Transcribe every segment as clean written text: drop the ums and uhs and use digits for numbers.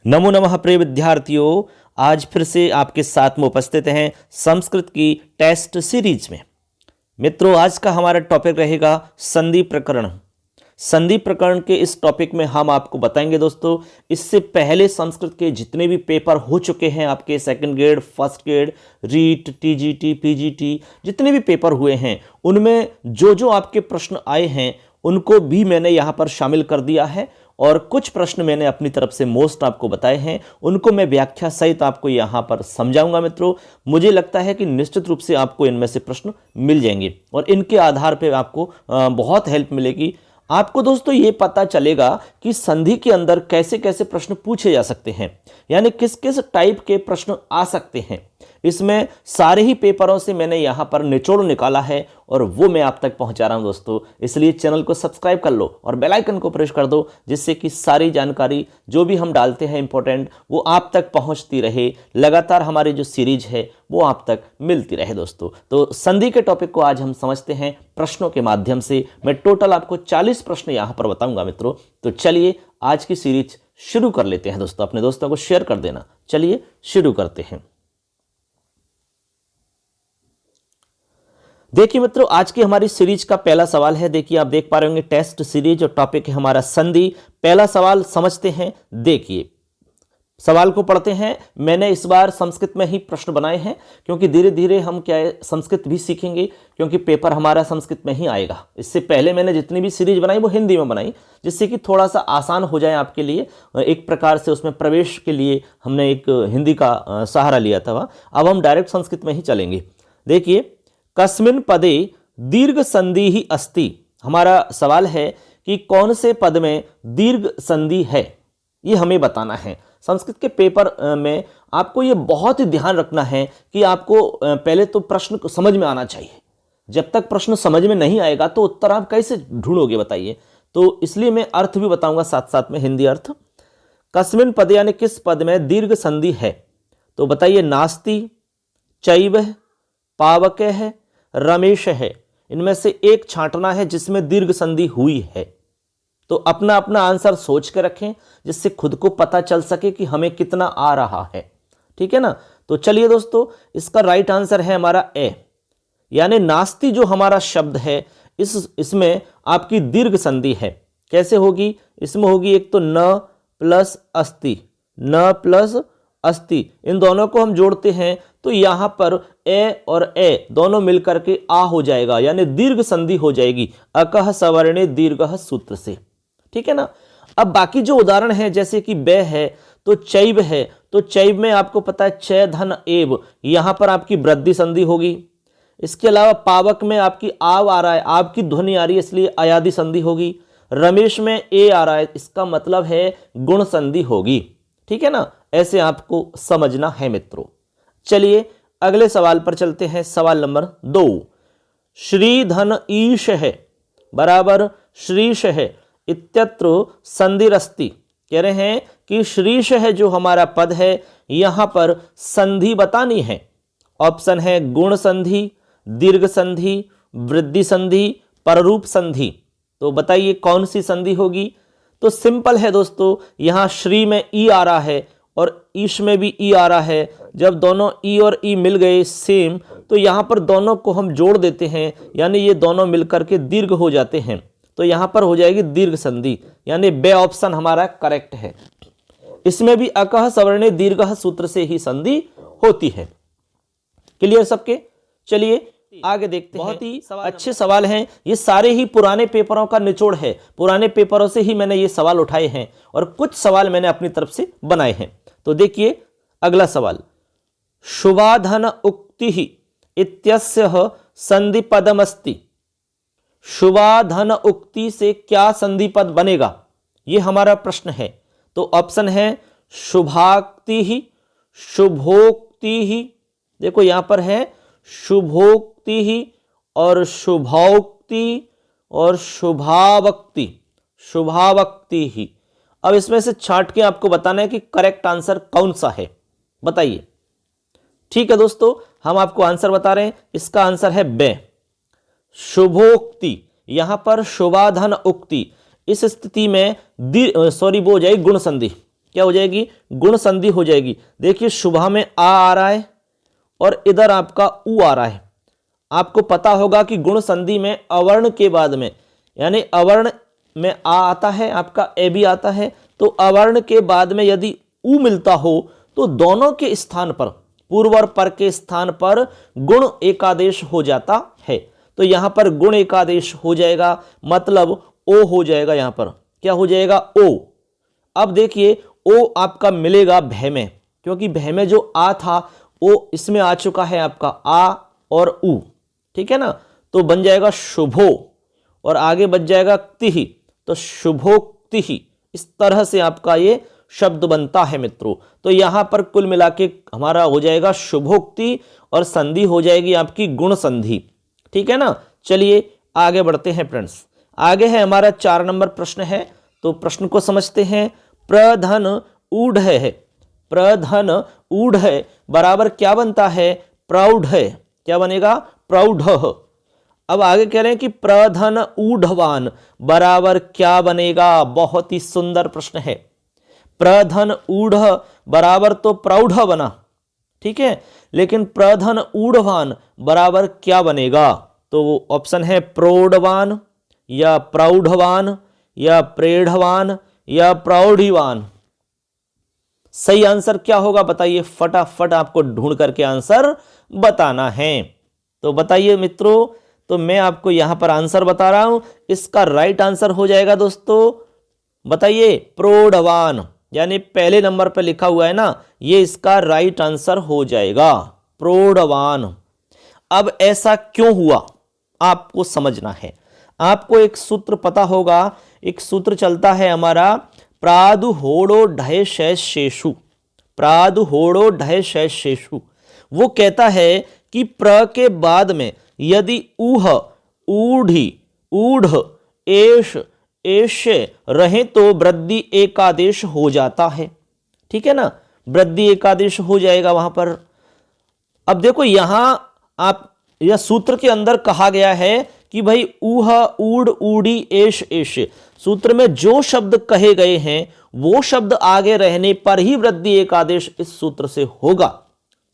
नमो नमः प्रिय विद्यार्थियों, आज फिर से आपके साथ में उपस्थित हैं संस्कृत की टेस्ट सीरीज में। मित्रों, आज का हमारा टॉपिक रहेगा संधि प्रकरण। संधि प्रकरण के इस टॉपिक में हम आपको बताएंगे दोस्तों, इससे पहले संस्कृत के जितने भी पेपर हो चुके हैं आपके second grade, first grade, REET, TGT, PGT, जितने भी पेपर हुए हैं उनमें जो जो आपके प्रश्न आए हैं उनको भी मैंने यहाँ पर शामिल कर दिया है और कुछ प्रश्न मैंने अपनी तरफ से मोस्ट आपको बताए हैं, उनको मैं व्याख्या सहित आपको यहाँ पर समझाऊंगा। मित्रों, मुझे लगता है कि निश्चित रूप से आपको इनमें से प्रश्न मिल जाएंगे और इनके आधार पर आपको बहुत हेल्प मिलेगी। आपको दोस्तों ये पता चलेगा कि संधि के अंदर कैसे कैसे प्रश्न पूछे जा सकते हैं, यानी किस किस टाइप के प्रश्न आ सकते हैं। इसमें सारे ही पेपरों से मैंने यहाँ पर निचोड़ निकाला है और वो मैं आप तक पहुँचा रहा हूँ दोस्तों। इसलिए चैनल को सब्सक्राइब कर लो और बेल आइकन को प्रेस कर दो, जिससे कि सारी जानकारी जो भी हम डालते हैं इंपॉर्टेंट वो आप तक पहुँचती रहे। लगातार हमारी जो सीरीज है वो आप तक मिलती रहे दोस्तों। तो संधि के टॉपिक को आज हम समझते हैं प्रश्नों के माध्यम से। मैं टोटल आपको 40 प्रश्न यहाँ पर बताऊँगा मित्रों। तो चलिए आज की सीरीज शुरू कर लेते हैं दोस्तों। अपने दोस्तों को शेयर कर देना। चलिए शुरू करते हैं। देखिए मित्रों, आज की हमारी सीरीज का पहला सवाल है। देखिए, आप देख पा रहे होंगे टेस्ट सीरीज और टॉपिक है हमारा संधि। पहला सवाल समझते हैं। देखिए, सवाल को पढ़ते हैं। मैंने इस बार संस्कृत में ही प्रश्न बनाए हैं क्योंकि धीरे धीरे हम क्या है संस्कृत भी सीखेंगे, क्योंकि पेपर हमारा संस्कृत में ही आएगा। इससे पहले मैंने जितनी भी सीरीज बनाई वो हिंदी में बनाई, जिससे कि थोड़ा सा आसान हो जाए आपके लिए। एक प्रकार से उसमें प्रवेश के लिए हमने एक हिंदी का सहारा लिया था। अब हम डायरेक्ट संस्कृत में ही चलेंगे। देखिए, कस्मिन् पदे दीर्घ संधि ही अस्ति। हमारा सवाल है कि कौन से पद में दीर्घ संधि है, ये हमें बताना है। संस्कृत के पेपर में आपको ये बहुत ही ध्यान रखना है कि आपको पहले तो प्रश्न को समझ में आना चाहिए। जब तक प्रश्न समझ में नहीं आएगा तो उत्तर आप कैसे ढूंढोगे बताइए। तो इसलिए मैं अर्थ भी बताऊंगा साथ साथ में, हिंदी अर्थ। कस्मिन् पद यानी किस पद में दीर्घ संधि है, तो बताइए नास्ति, चैव, पावक है, रमेश है। इनमें से एक छांटना है जिसमें दीर्घ संधि हुई है। तो अपना अपना आंसर सोच के रखें, जिससे खुद को पता चल सके कि हमें कितना आ रहा है। ठीक है ना। तो चलिए दोस्तों, इसका राइट आंसर है हमारा ए, यानी नास्ति जो हमारा शब्द है इसमें आपकी दीर्घ संधि है। कैसे होगी? इसमें होगी एक तो न प्लस अस्ति, न प्लस अस्ति, इन दोनों को हम जोड़ते हैं तो यहां पर ए और ए दोनों मिलकर के आ हो जाएगा, यानी दीर्घ संधि हो जाएगी अकह सवर्णे दीर्घ सूत्र से। ठीक है ना। अब बाकी जो उदाहरण है, जैसे कि बे है तो चैव है, तो चैव में आपको पता है च धन एव, यहां पर आपकी वृद्धि संधि होगी। इसके अलावा पावक में आपकी आव आ रहा है, आपकी ध्वनि आ रही है, इसलिए अयादि संधि होगी। रमेश में ए आ रहा है, इसका मतलब है गुण संधि होगी। ठीक है ना। ऐसे आपको समझना है मित्रों। चलिए अगले सवाल पर चलते हैं। सवाल नंबर 2, श्री धन ईश है बराबर श्रीश है इत्यत्र संधिरस्ति। कह रहे हैं कि श्रीश है जो हमारा पद है, यहां पर संधि बतानी है। ऑप्शन है गुण संधि, दीर्घ संधि, वृद्धि संधि, पररूप संधि। तो बताइए कौन सी संधि होगी। तो सिंपल है दोस्तों, यहां श्री में ई आ रहा है और ईश में भी ई आ रहा है। जब दोनों ई और ई मिल गए सेम, तो यहां पर दोनों को हम जोड़ देते हैं, यानी ये दोनों मिलकर के दीर्घ हो जाते हैं। तो यहां पर हो जाएगी दीर्घ संधि, यानी बे ऑप्शन हमारा करेक्ट है। इसमें भी अकह सवर्णे दीर्घ सूत्र से ही संधि होती है। क्लियर सबके। चलिए आगे देखते हैं। बहुत ही अच्छे सवाल हैं, ये सारे ही पुराने पेपरों का निचोड़ है। पुराने पेपरों से ही मैंने ये सवाल उठाए हैं और कुछ सवाल मैंने अपनी तरफ से बनाए हैं। तो देखिए अगला सवाल, शुभाधन उक्ति इत्यस्य संधि पदमस्ति। शुभाधन उक्ति से क्या संधि पद बनेगा, ये हमारा प्रश्न है। तो ऑप्शन है शुभाक्ति ही, शुभोक्ति ही। देखो यहां पर है शुभोक्ति ही और शुभोक्ति और शुभावक्ति, शुभावक्ति ही। अब इसमें से छांट के आपको बताना है कि करेक्ट आंसर कौन सा है, बताइए। ठीक है दोस्तों, हम आपको आंसर बता रहे हैं। इसका आंसर है बे, शुभोक्ति। यहां पर शुभाधन उक्ति, इस स्थिति में वो हो जाएगी गुण संधि। क्या हो जाएगी, गुण संधि हो जाएगी। देखिए सुबह में आ रहा है और इधर आपका उ आ रहा है। आपको पता होगा कि गुण संधि में अवर्ण के बाद में, यानी अवर्ण में आ आता है, आपका ए भी आता है, तो अवर्ण के बाद में यदि उ मिलता हो तो दोनों के स्थान पर, पूर्व और पर के स्थान पर गुण एकादेश हो जाता है। तो यहां पर गुण एकादेश हो जाएगा, मतलब ओ हो जाएगा। यहां पर क्या हो जाएगा, ओ। अब देखिए ओ आपका मिलेगा भय में, क्योंकि भय में जो आ था ओ इसमें आ चुका है आपका आ और उ, ठीक है ना। तो बन जाएगा शुभो और आगे बच जाएगा क्ति, तो शुभोक्ति। इस तरह से आपका ये शब्द बनता है मित्रों। तो यहां पर कुल मिला के हमारा हो जाएगा शुभोक्ति और संधि हो जाएगी आपकी गुण संधि, ठीक है ना। चलिए आगे बढ़ते हैं फ्रेंड्स। आगे है हमारा 4 नंबर प्रश्न है, तो प्रश्न को समझते हैं। प्रधन ऊढ़ है, प्रधन ऊढ़ है बराबर क्या बनता है, प्रौढ़ है। क्या बनेगा, प्रौढ़। अब आगे कह रहे हैं कि प्रधन ऊढ़वान बराबर क्या बनेगा, बहुत ही सुंदर प्रश्न है। प्रधन ऊढ़ बराबर तो प्रौढ़ बना, ठीक है, लेकिन प्रधन ऊढ़वान बराबर क्या बनेगा, तो वो ऑप्शन है प्रौढ़वान या प्रौढ़वान या प्रेढ़वान या प्रौढ़ीवान। सही आंसर क्या होगा बताइए, फटाफट आपको ढूंढ करके आंसर बताना है। तो बताइए मित्रों, तो मैं आपको यहां पर आंसर बता रहा हूं, इसका राइट आंसर हो जाएगा दोस्तों, बताइए प्रौढ़वान, यानी पहले नंबर पर लिखा हुआ है ना, ये इसका राइट आंसर हो जाएगा, प्रौढ़वान। अब ऐसा क्यों हुआ आपको समझना है। आपको एक सूत्र पता होगा, एक सूत्र चलता है हमारा, प्रादुहोड़ो ढय शेषु, प्रादुहोड़ो ढय शेषु। वो कहता है कि प्र के बाद में यदि ऊह, ऊढ़ी, ऊढ़, एष, एष्य रहे तो वृद्धि एकादेश हो जाता है, ठीक है ना, वृद्धि एकादेश हो जाएगा वहां पर। अब देखो यहां आप यह सूत्र के अंदर कहा गया है कि भाई ऊह, ऊढ़, ऊढ़ी, एष, एष्य, सूत्र में जो शब्द कहे गए हैं वो शब्द आगे रहने पर ही वृद्धि एकादेश इस सूत्र से होगा,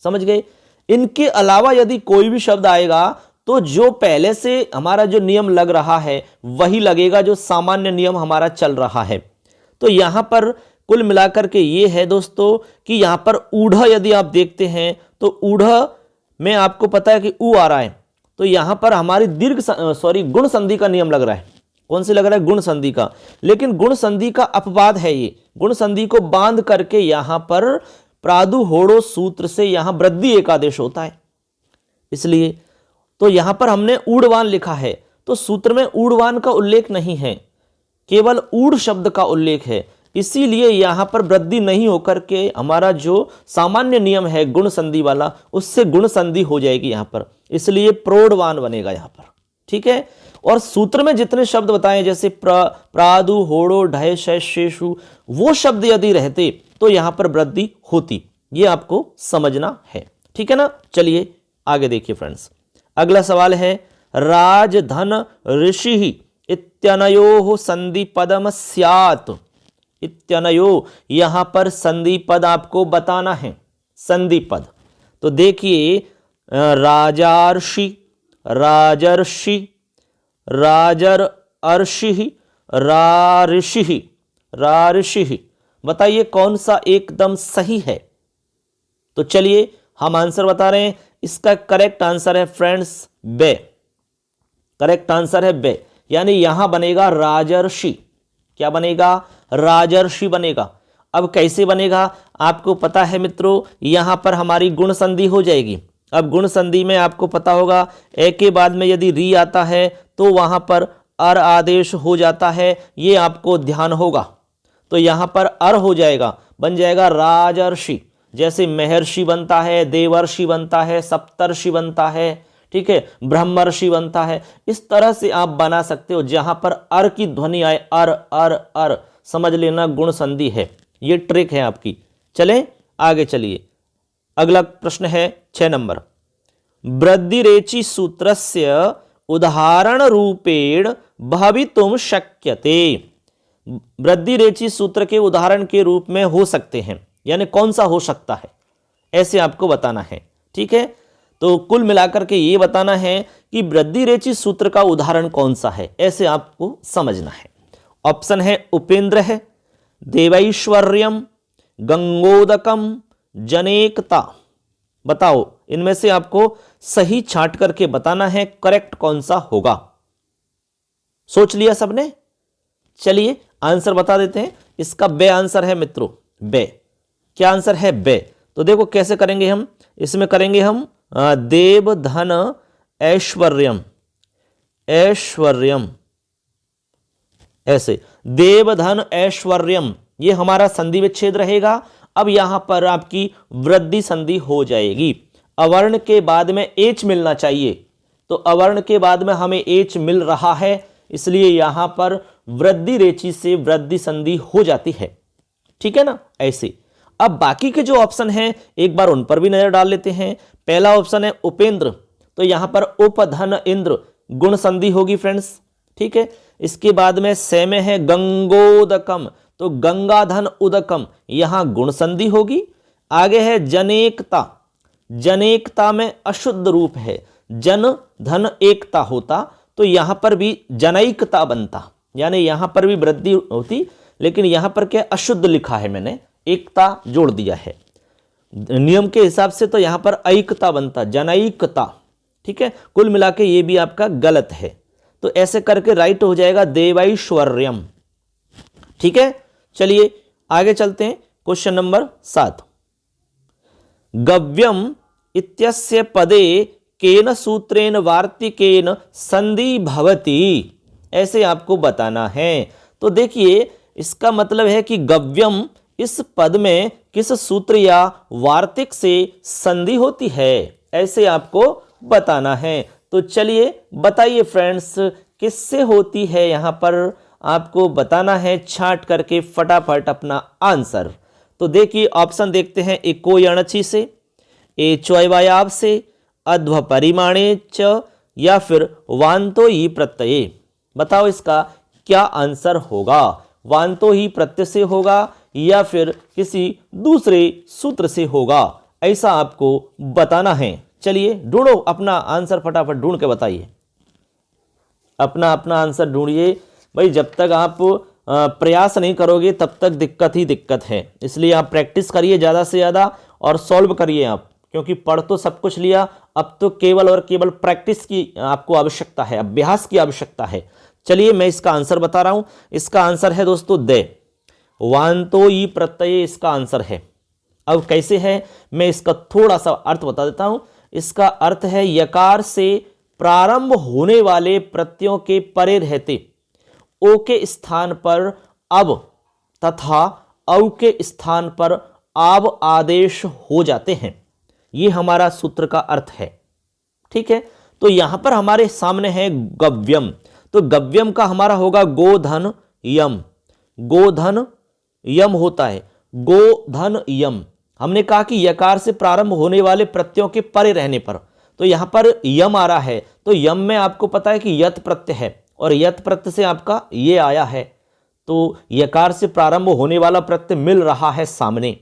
समझ गए। इनके अलावा यदि कोई भी शब्द आएगा तो जो पहले से हमारा जो नियम लग रहा है वही लगेगा, जो सामान्य नियम हमारा चल रहा है। तो यहां पर कुल मिलाकर के ये है दोस्तों कि यहां पर ऊढ़ यदि आप देखते हैं तो ऊढ़ में आपको पता है कि ऊ आ रहा है, तो यहां पर हमारी गुण संधि का नियम लग रहा है। कौन से लग रहा है, गुण संधि का। लेकिन गुण संधि का अपवाद है ये, गुण संधि को बांध करके यहां पर प्रादुहोड़ो सूत्र से यहां वृद्धि एकादेश होता है, इसलिए तो यहां पर हमने ऊढ़वान लिखा है, तो सूत्र में ऊढ़वान का उल्लेख नहीं है, केवल ऊढ़ शब्द का उल्लेख है, इसीलिए यहां पर वृद्धि नहीं होकर के हमारा जो सामान्य नियम है गुण संधि वाला, उससे गुण संधि हो जाएगी यहां पर, इसलिए प्रौढ़वान बनेगा यहां पर, ठीक है। और सूत्र में जितने शब्द बताए जैसे प्रादु, होड़ो, ढय, शेषु, वो शब्द यदि रहते तो यहां पर वृद्धि होती, ये आपको समझना है, ठीक है ना। चलिए आगे देखिए फ्रेंड्स, अगला सवाल है, राजधन ऋषि इत्यनयो संधि पदम स्यात्, इत्यनयो, यहां पर संधि पद आपको बताना है, संधि पद। तो देखिए राजार्षि, राजर्षि, राजर अर्षि, राऋषि, राऋषि, बताइए कौन सा एकदम सही है। तो चलिए हम आंसर बता रहे हैं, इसका करेक्ट आंसर है फ्रेंड्स बे, करेक्ट आंसर है बे, यानी यहां बनेगा राजर्षि। क्या बनेगा, राजर्षि बनेगा। अब कैसे बनेगा आपको पता है मित्रों, यहां पर हमारी गुण संधि हो जाएगी। अब गुण संधि में आपको पता होगा ए के बाद में यदि री आता है तो वहां पर अर आदेश हो जाता है, ये आपको ध्यान होगा। तो यहां पर अर हो जाएगा, बन जाएगा राजर्षि, जैसे महर्षि बनता है, देवर्षि बनता है, सप्तर्षि बनता है, ठीक है, ब्रह्मर्षि बनता है। इस तरह से आप बना सकते हो, जहां पर अर की ध्वनि आए, अर अर अर, समझ लेना गुण संधि है, ये ट्रिक है आपकी। चलें आगे, चलिए अगला प्रश्न है 6 नंबर, वृद्धिरेचि सूत्रस्य उदाहरण रूपेण भवितुम शक्यते। वृद्धि रेचि सूत्र के उदाहरण के रूप में हो सकते हैं, यानी कौन सा हो सकता है, ऐसे आपको बताना है। ठीक है, तो कुल मिलाकर के ये बताना है कि वृद्धि रेचि सूत्र का उदाहरण कौन सा है, ऐसे आपको समझना है। ऑप्शन है उपेंद्र है, देवैश्वर्यम, गंगोदकम, जनेकता। बताओ इनमें से आपको सही छांट करके बताना है करेक्ट कौन सा होगा। सोच लिया सबने? चलिए आंसर बता देते हैं। इसका बे आंसर है मित्रों, बे। क्या आंसर है? बे। तो देखो कैसे करेंगे हम, इसमें करेंगे हम देव धन ऐश्वर्यम, ऐश्वर्यम, ऐसे देव धन ऐश्वर्यम, ये हमारा संधि विच्छेद रहेगा। अब यहां पर आपकी वृद्धि संधि हो जाएगी। अवर्ण के बाद में एच मिलना चाहिए, तो अवर्ण के बाद में हमें एच मिल रहा है, इसलिए यहां पर वृद्धि रेचि से वृद्धि संधि हो जाती है। ठीक है ना, ऐसे। अब बाकी के जो ऑप्शन हैं एक बार उन पर भी नजर डाल लेते हैं। पहला ऑप्शन है उपेंद्र, तो यहां पर उपधन इंद्र गुण संधि होगी फ्रेंड्स। ठीक है, इसके बाद में से में है गंगोदकम, तो गंगाधन उदकम, यहां गुण संधि होगी। आगे है जनेकता, जनेकता में अशुद्ध रूप है, जन धन एकता होता, तो यहां पर भी जनैकता बनता, यानी यहां पर भी वृद्धि होती, लेकिन यहां पर क्या अशुद्ध लिखा है, मैंने एकता जोड़ दिया है। नियम के हिसाब से तो यहां पर ऐकता बनता, जनैकता। ठीक है, कुल मिला के ये भी आपका गलत है, तो ऐसे करके राइट हो जाएगा देवैश्वर्यम। ठीक है, चलिए आगे चलते हैं। क्वेश्चन नंबर 7, गव्यम इत्यस्य पदे केन सूत्रेण वार्तिकेन संधि भवति, ऐसे आपको बताना है। तो देखिए इसका मतलब है कि गव्यम, इस पद में किस सूत्र या वार्तिक से संधि होती है, ऐसे आपको बताना है। तो चलिए बताइए फ्रेंड्स, किससे होती है, यहां पर आपको बताना है छांट करके फटाफट अपना आंसर। तो देखिए ऑप्शन देखते हैं, एको यणचि से, ए चौवायाव से, अध्व परिमाणे च, या फिर वांतो ही प्रत्यय। बताओ इसका क्या आंसर होगा, वांतो ही प्रत्यय से होगा या फिर किसी दूसरे सूत्र से होगा, ऐसा आपको बताना है। चलिए ढूंढो अपना आंसर, फटाफट ढूंढ के बताइए, अपना अपना आंसर ढूंढिए भाई। जब तक आप प्रयास नहीं करोगे तब तक दिक्कत ही दिक्कत है, इसलिए आप प्रैक्टिस करिए ज़्यादा से ज़्यादा और सॉल्व करिए आप, क्योंकि पढ़ तो सब कुछ लिया, अब तो केवल और केवल प्रैक्टिस की आपको आवश्यकता है, अभ्यास की आवश्यकता है। चलिए मैं इसका आंसर बता रहा हूं। इसका आंसर है दोस्तों दे, वांतो ई प्रत्यय इसका आंसर है। अब कैसे है, मैं इसका थोड़ा सा अर्थ बता देता हूं। इसका अर्थ है यकार से प्रारंभ होने वाले प्रत्ययों के परे रहते ओ के स्थान पर अब तथा औ के स्थान पर आब आदेश हो जाते हैं, ये हमारा सूत्र का अर्थ है। ठीक है, तो यहां पर हमारे सामने है गव्यम, तो गव्यम का हमारा होगा गोधन यम, गोधन यम होता है, गोधन यम। हमने कहा कि यकार से प्रारंभ होने वाले प्रत्ययों के परे रहने पर, तो यहां पर यम आ रहा है, तो यम में आपको पता है कि यत प्रत्यय है, और यत प्रत्यय से आपका ये आया है, तो यकार से प्रारंभ होने वाला प्रत्यय मिल रहा है सामने।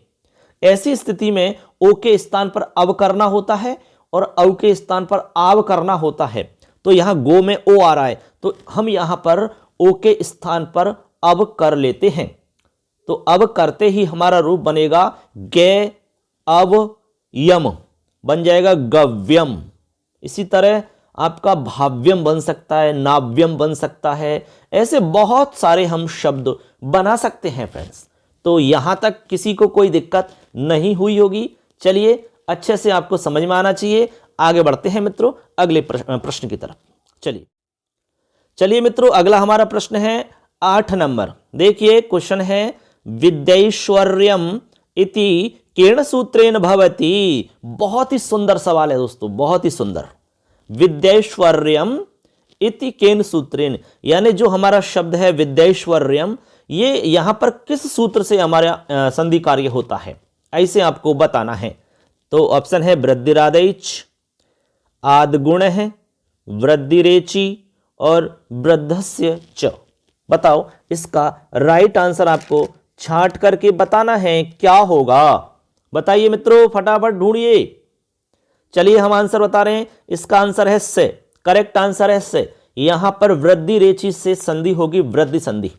ऐसी स्थिति में ओ के स्थान पर अब करना होता है और औ के स्थान पर आव करना होता है, तो यहां गो में ओ आ रहा है, तो हम यहां पर ओ के स्थान पर अब कर लेते हैं। तो अब करते ही हमारा रूप बनेगा गे अव यम, बन जाएगा गव्यम। इसी तरह आपका भाव्यम बन सकता है, नाव्यम बन सकता है, ऐसे बहुत सारे हम शब्द बना सकते हैं फ्रेंड्स। तो यहां तक किसी को कोई दिक्कत नहीं हुई होगी। चलिए अच्छे से आपको समझ में आना चाहिए। आगे बढ़ते हैं मित्रों अगले प्रश्न की तरफ। चलिए मित्रों अगला हमारा प्रश्न है 8 नंबर। देखिए क्वेश्चन है विद्यैश्वर्यम इति केन सूत्रेण भवति। बहुत ही सुंदर सवाल है दोस्तों, बहुत ही सुंदर। विद्यैश्वर्यम इति केन सूत्रेण, यानी जो हमारा शब्द है विद्यैश्वर्यम, ये यहां पर किस सूत्र से हमारा संधि कार्य होता है, ऐसे आपको बताना है। तो ऑप्शन है वृद्धिरादैच, आदगुण है, वृद्धिरेचि और वृद्धस्य च। बताओ इसका राइट आंसर आपको छांट करके बताना है, क्या होगा बताइए मित्रों, फटाफट ढूंढिए। चलिए हम आंसर बता रहे हैं, इसका आंसर है से, करेक्ट आंसर है से। यहां पर वृद्धि रेचि से संधि होगी, वृद्धि संधि।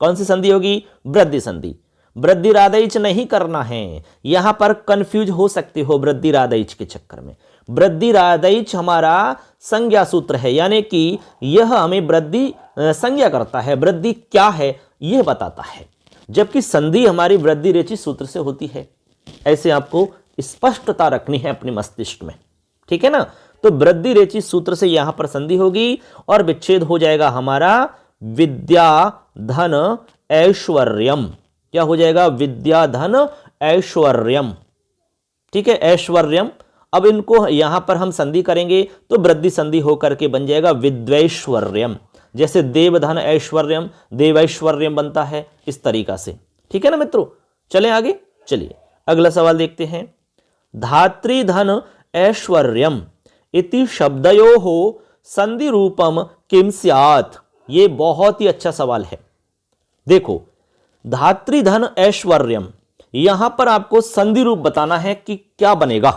कौन सी संधि होगी? वृद्धि संधि। वृद्धि राधैच नहीं करना है, यहां पर कंफ्यूज हो सकते हो वृद्धि राधैच के चक्कर में। वृद्धि राधैच हमारा संज्ञा सूत्र है, यानी कि यह हमें वृद्धि संज्ञा करता है, वृद्धि क्या है यह बताता है, जबकि संधि हमारी वृद्धि रेचि सूत्र से होती है। ऐसे आपको स्पष्टता रखनी है अपने मस्तिष्क में, ठीक है ना। तो वृद्धि रेचि सूत्र से यहां पर संधि होगी और विच्छेद हो जाएगा हमारा विद्या धन ऐश्वर्यम। क्या हो जाएगा? विद्या धन ऐश्वर्यम, ठीक है, ऐश्वर्यम। अब इनको यहां पर हम संधि करेंगे तो वृद्धि संधि होकर के बन जाएगा विद्वैश्वर्यम। जैसे देवधन ऐश्वर्यम, देवैश्वर्यम बनता है, इस तरीका से, ठीक है ना मित्रों। चलें आगे, चलिए अगला सवाल देखते हैं। धात्री धन ऐश्वर्यम इति शब्दयोः संधि रूपम किम स्यात्। ये बहुत ही अच्छा सवाल है। देखो, धात्री धन ऐश्वर्यम, यहां पर आपको संधि रूप बताना है कि क्या बनेगा,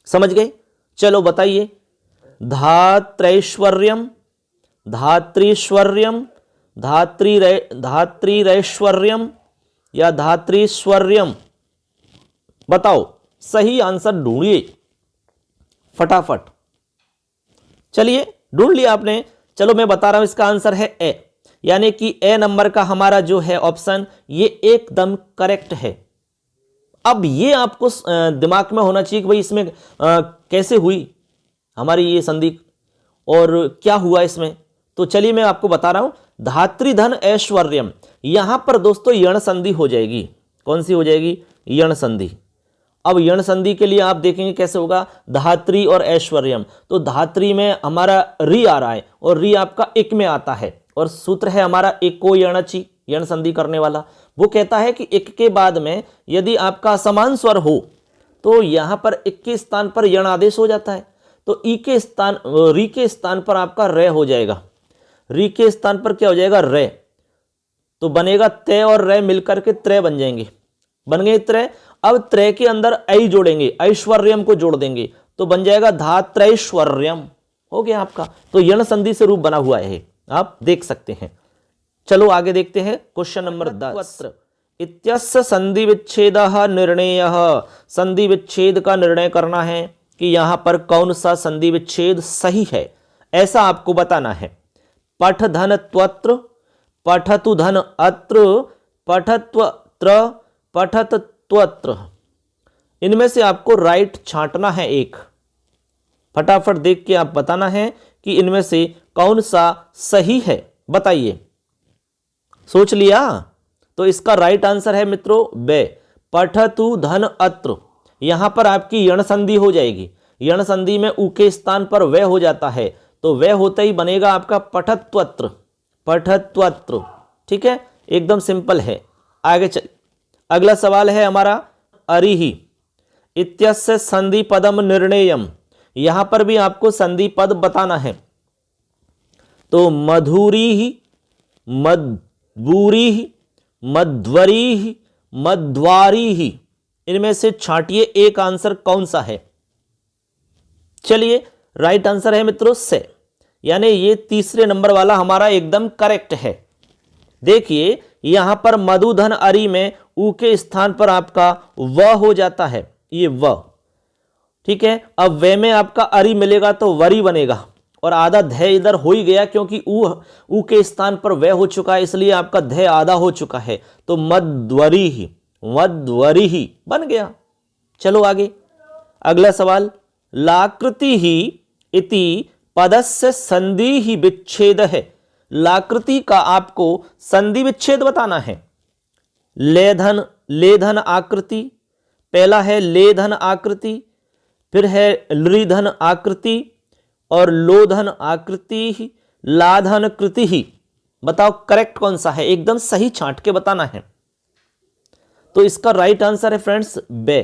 समझ गए? चलो बताइए। धात्रैश्वर्यम, धात्रीश्वर्यम, धात्रीरैश्वर्यम या धात्रीश्वर्यम, बताओ सही आंसर ढूंढिए फटाफट। चलिए ढूंढ लिया आपने, चलो मैं बता रहा हूं, इसका आंसर है ए, यानी कि ए नंबर का हमारा जो है ऑप्शन ये एकदम करेक्ट है। अब ये आपको दिमाग में होना चाहिए कि भाई इसमें कैसे हुई हमारी ये संधि और क्या हुआ इसमें। तो चलिए मैं आपको बता रहा हूं, धात्री धन ऐश्वर्यम, यहां पर दोस्तों यण संधि हो जाएगी। कौन सी हो जाएगी? यण संधि। अब यण संधि के लिए आप देखेंगे कैसे होगा, धात्री और ऐश्वर्यम। तो धात्री में हमारा री आ रहा है और री आपका इक में आता है, और सूत्र है हमारा एको यणचि, यण संधि करने वाला। वो कहता है कि इक के बाद में यदि आपका समान स्वर हो तो यहां पर इक के स्थान पर यण आदेश हो जाता है, तो ई के स्थान, री के स्थान पर आपका रे हो जाएगा, री के स्थान पर क्या हो जाएगा? रे। तो बनेगा तय और रे मिलकर के त्रय बन जाएंगे, बन गए त्रय। अब त्रय के अंदर ऐ जोड़ेंगे, ऐश्वर्यम को जोड़ देंगे तो बन जाएगा धात्रैश्वर्यम, हो गया आपका। तो यण संधि से रूप बना हुआ है, आप देख सकते हैं। चलो आगे देखते हैं क्वेश्चन नंबर 10। इत्यस्य संधि विच्छेदः निर्णयः, संधि विच्छेद का निर्णय करना है कि यहां पर कौन सा संधि विच्छेद सही है, ऐसा आपको बताना है। पठ धन त्वत्र, पठतु धन अत्र, पठत्वत्र, पठत त्वत्र, इनमें से आपको राइट छांटना है एक। फटाफट देख के आप बताना है कि इनमें से कौन सा सही है, बताइए। सोच लिया? तो इसका राइट आंसर है मित्रों बे, पठतु धन अत्र। यहां पर आपकी यण संधि हो जाएगी, यण संधि में उ के स्थान पर वे हो जाता है, तो वे होते ही बनेगा आपका पठत्वत्र, पठत्वत्र, ठीक है, एकदम सिंपल है। आगे चल, अगला सवाल है हमारा अरिहि इत्यस्य संधि पदम निर्णयम, यहां पर भी आपको संधि पद बताना है। तो मधुरी, मधुरी, मध्वरी, मध्वारी, इनमें से छांटिए एक आंसर कौन सा है। चलिए राइट आंसर है मित्रों से, यानी ये तीसरे नंबर वाला हमारा एकदम करेक्ट है। देखिए यहां पर मधुधन अरि में उ के स्थान पर आपका व हो जाता है, ये व, ठीक है। अब वे में आपका अरि मिलेगा तो वरी बनेगा, और आधा ध इधर हो ही गया क्योंकि उ के स्थान पर वे हो चुका है, इसलिए आपका ध आधा हो चुका है, तो मध्वरी ही, मध्वरी ही बन गया। चलो आगे अगला सवाल। लाकृति ही इति पदस्य संधि ही विच्छेद है, लाकृति का आपको संधि विच्छेद बताना है। लेधन, लेधन आकृति, पहला है लेधन आकृति, फिर है लृधन आकृति और लोधन आकृति, लाधन कृति ही, बताओ करेक्ट कौन सा है, एकदम सही छांट के बताना है। तो इसका राइट आंसर है फ्रेंड्स बे,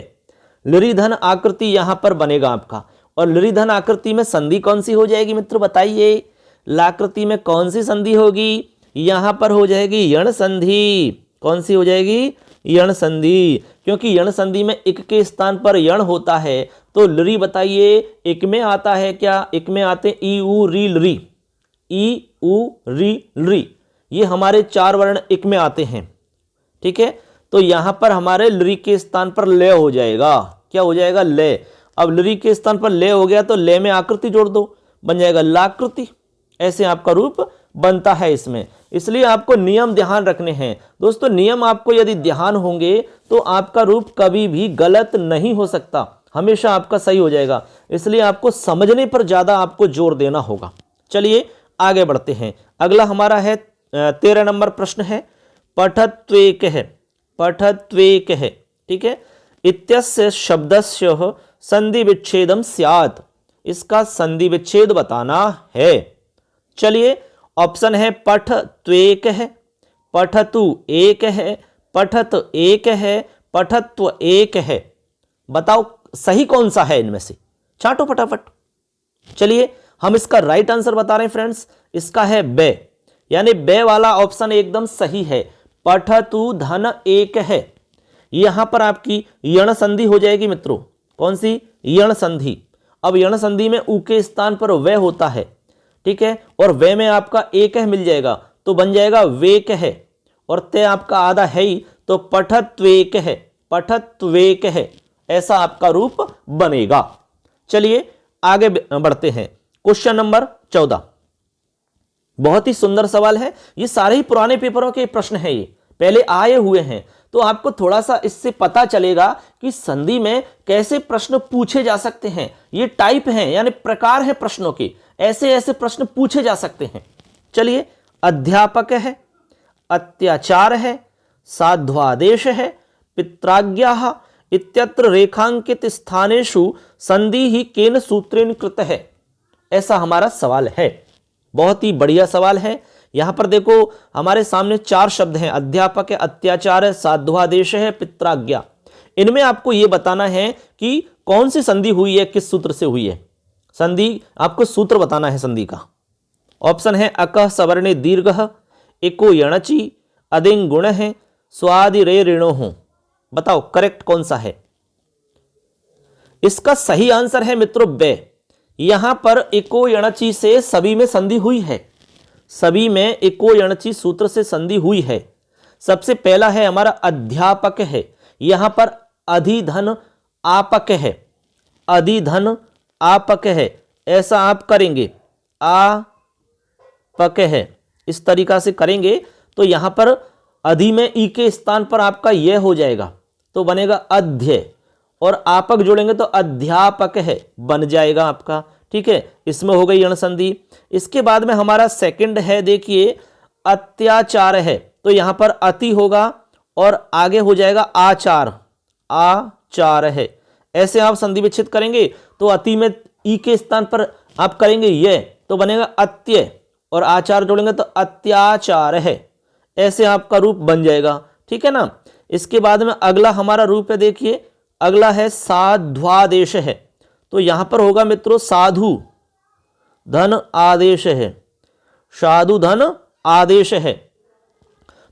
लृधन आकृति यहां पर बनेगा आपका। और लृधन आकृति में संधि कौन सी हो जाएगी मित्र, बताइए। लाकृति में कौन सी संधि होगी? यहां पर हो जाएगी यण संधि। कौन सी हो जाएगी? यण संधि, क्योंकि यण संधि में इक के स्थान पर यण होता है। तो लरी बताइए इक में आता है क्या? इक में आते ई उ री लरी, ई उ री लरी, ये हमारे 4 वर्ण इक में आते हैं। ठीक है, तो यहां पर हमारे लरी के स्थान पर ले हो जाएगा। क्या हो जाएगा? ले। अब लरी के स्थान पर ले हो गया तो ले में आकृति जोड़ दो, बन जाएगा लाकृति। ऐसे आपका रूप बनता है इसमें। इसलिए आपको नियम ध्यान रखने हैं दोस्तों। नियम आपको यदि ध्यान होंगे तो आपका रूप कभी भी गलत नहीं हो सकता, हमेशा आपका सही हो जाएगा। इसलिए आपको समझने पर ज्यादा आपको जोर देना होगा। चलिए आगे बढ़ते हैं। अगला हमारा है 13 नंबर प्रश्न है, पठत्वेक है। पठत्वेक है, ठीक है। इत्यस्य शब्दस्य संधि विच्छेदम स्यात्, इसका संधि विच्छेद बताना है। चलिए ऑप्शन है पठ त्वेक है, पठतु एक है, पठत एक है, पठत्व एक है। बताओ सही कौन सा है इनमें से? चाटो फटाफट। चलिए हम इसका राइट आंसर बता रहे हैं फ्रेंड्स, इसका है बे, यानी बे वाला ऑप्शन एकदम सही है। पठतु धन एक है, यहां पर आपकी यण संधि हो जाएगी मित्रों। कौन सी? यण संधि। अब यण संधि में उ के स्थान पर वे होता है, ठीक है, और वे में आपका एक है मिल जाएगा तो बन जाएगा वेक है, और ते आपका आधा है ही तो पठत्वेक है, पठत्वेक है, ऐसा आपका रूप बनेगा। चलिए आगे बढ़ते हैं। क्वेश्चन नंबर 14, बहुत ही सुंदर सवाल है। ये सारे ही पुराने पेपरों के प्रश्न हैं, ये पहले आए हुए हैं, तो आपको थोड़ा सा इससे पता चलेगा कि संधि में कैसे प्रश्न पूछे जा सकते हैं। ये टाइप हैं, यानी प्रकार है प्रश्नों के, ऐसे ऐसे प्रश्न पूछे जा सकते हैं। चलिए, अध्यापक है, अत्याचार है, साध्वादेश है, पित्राज्ञा इत्यत्र रेखांकित स्थानेषु संधि ही केन सूत्रेण कृत है, ऐसा हमारा सवाल है। बहुत ही बढ़िया सवाल है। यहां पर देखो हमारे सामने 4 शब्द हैं, अध्यापक है, अत्याचार है, साध्वादेश है, पित्राज्ञा। इनमें आपको यह बताना है कि कौन सी संधि हुई है, किस सूत्र से हुई है। संधि आपको सूत्र बताना है संधि का। ऑप्शन है अकः सवर्णे दीर्घः, एको यणचि, अदिंग गुण है, स्वादि रे ऋणो हो। बताओ करेक्ट कौन सा है? इसका सही आंसर है मित्रों बे। यहां पर एको यणचि से सभी में संधि हुई है, सभी में एको यणचि सूत्र से संधि हुई है। सबसे पहला है हमारा अध्यापक है, यहां पर अधिधन आपक है, अधिधन आपक है, ऐसा आप करेंगे, आपक है, इस तरीका से करेंगे तो यहां पर अधि में ई के स्थान पर आपका यह हो जाएगा तो बनेगा अध्य, और आपक जोड़ेंगे तो अध्यापक है बन जाएगा आपका। ठीक है, इसमें हो गई यण संधि। इसके बाद में हमारा सेकंड है, देखिए अत्याचार है, तो यहां पर अति होगा और आगे हो जाएगा आचार, आचार है, ऐसे आप संधि विच्छेद करेंगे तो अति में ई के स्थान पर आप करेंगे ये तो बनेगा अत्य, और आचार जोड़ेंगे तो अत्याचार है, ऐसे आपका रूप बन जाएगा। ठीक है ना। इसके बाद में अगला हमारा रूप है, देखिए अगला है साध्वादेश है, तो यहां पर होगा मित्रों साधु धन आदेश है, साधु धन आदेश है,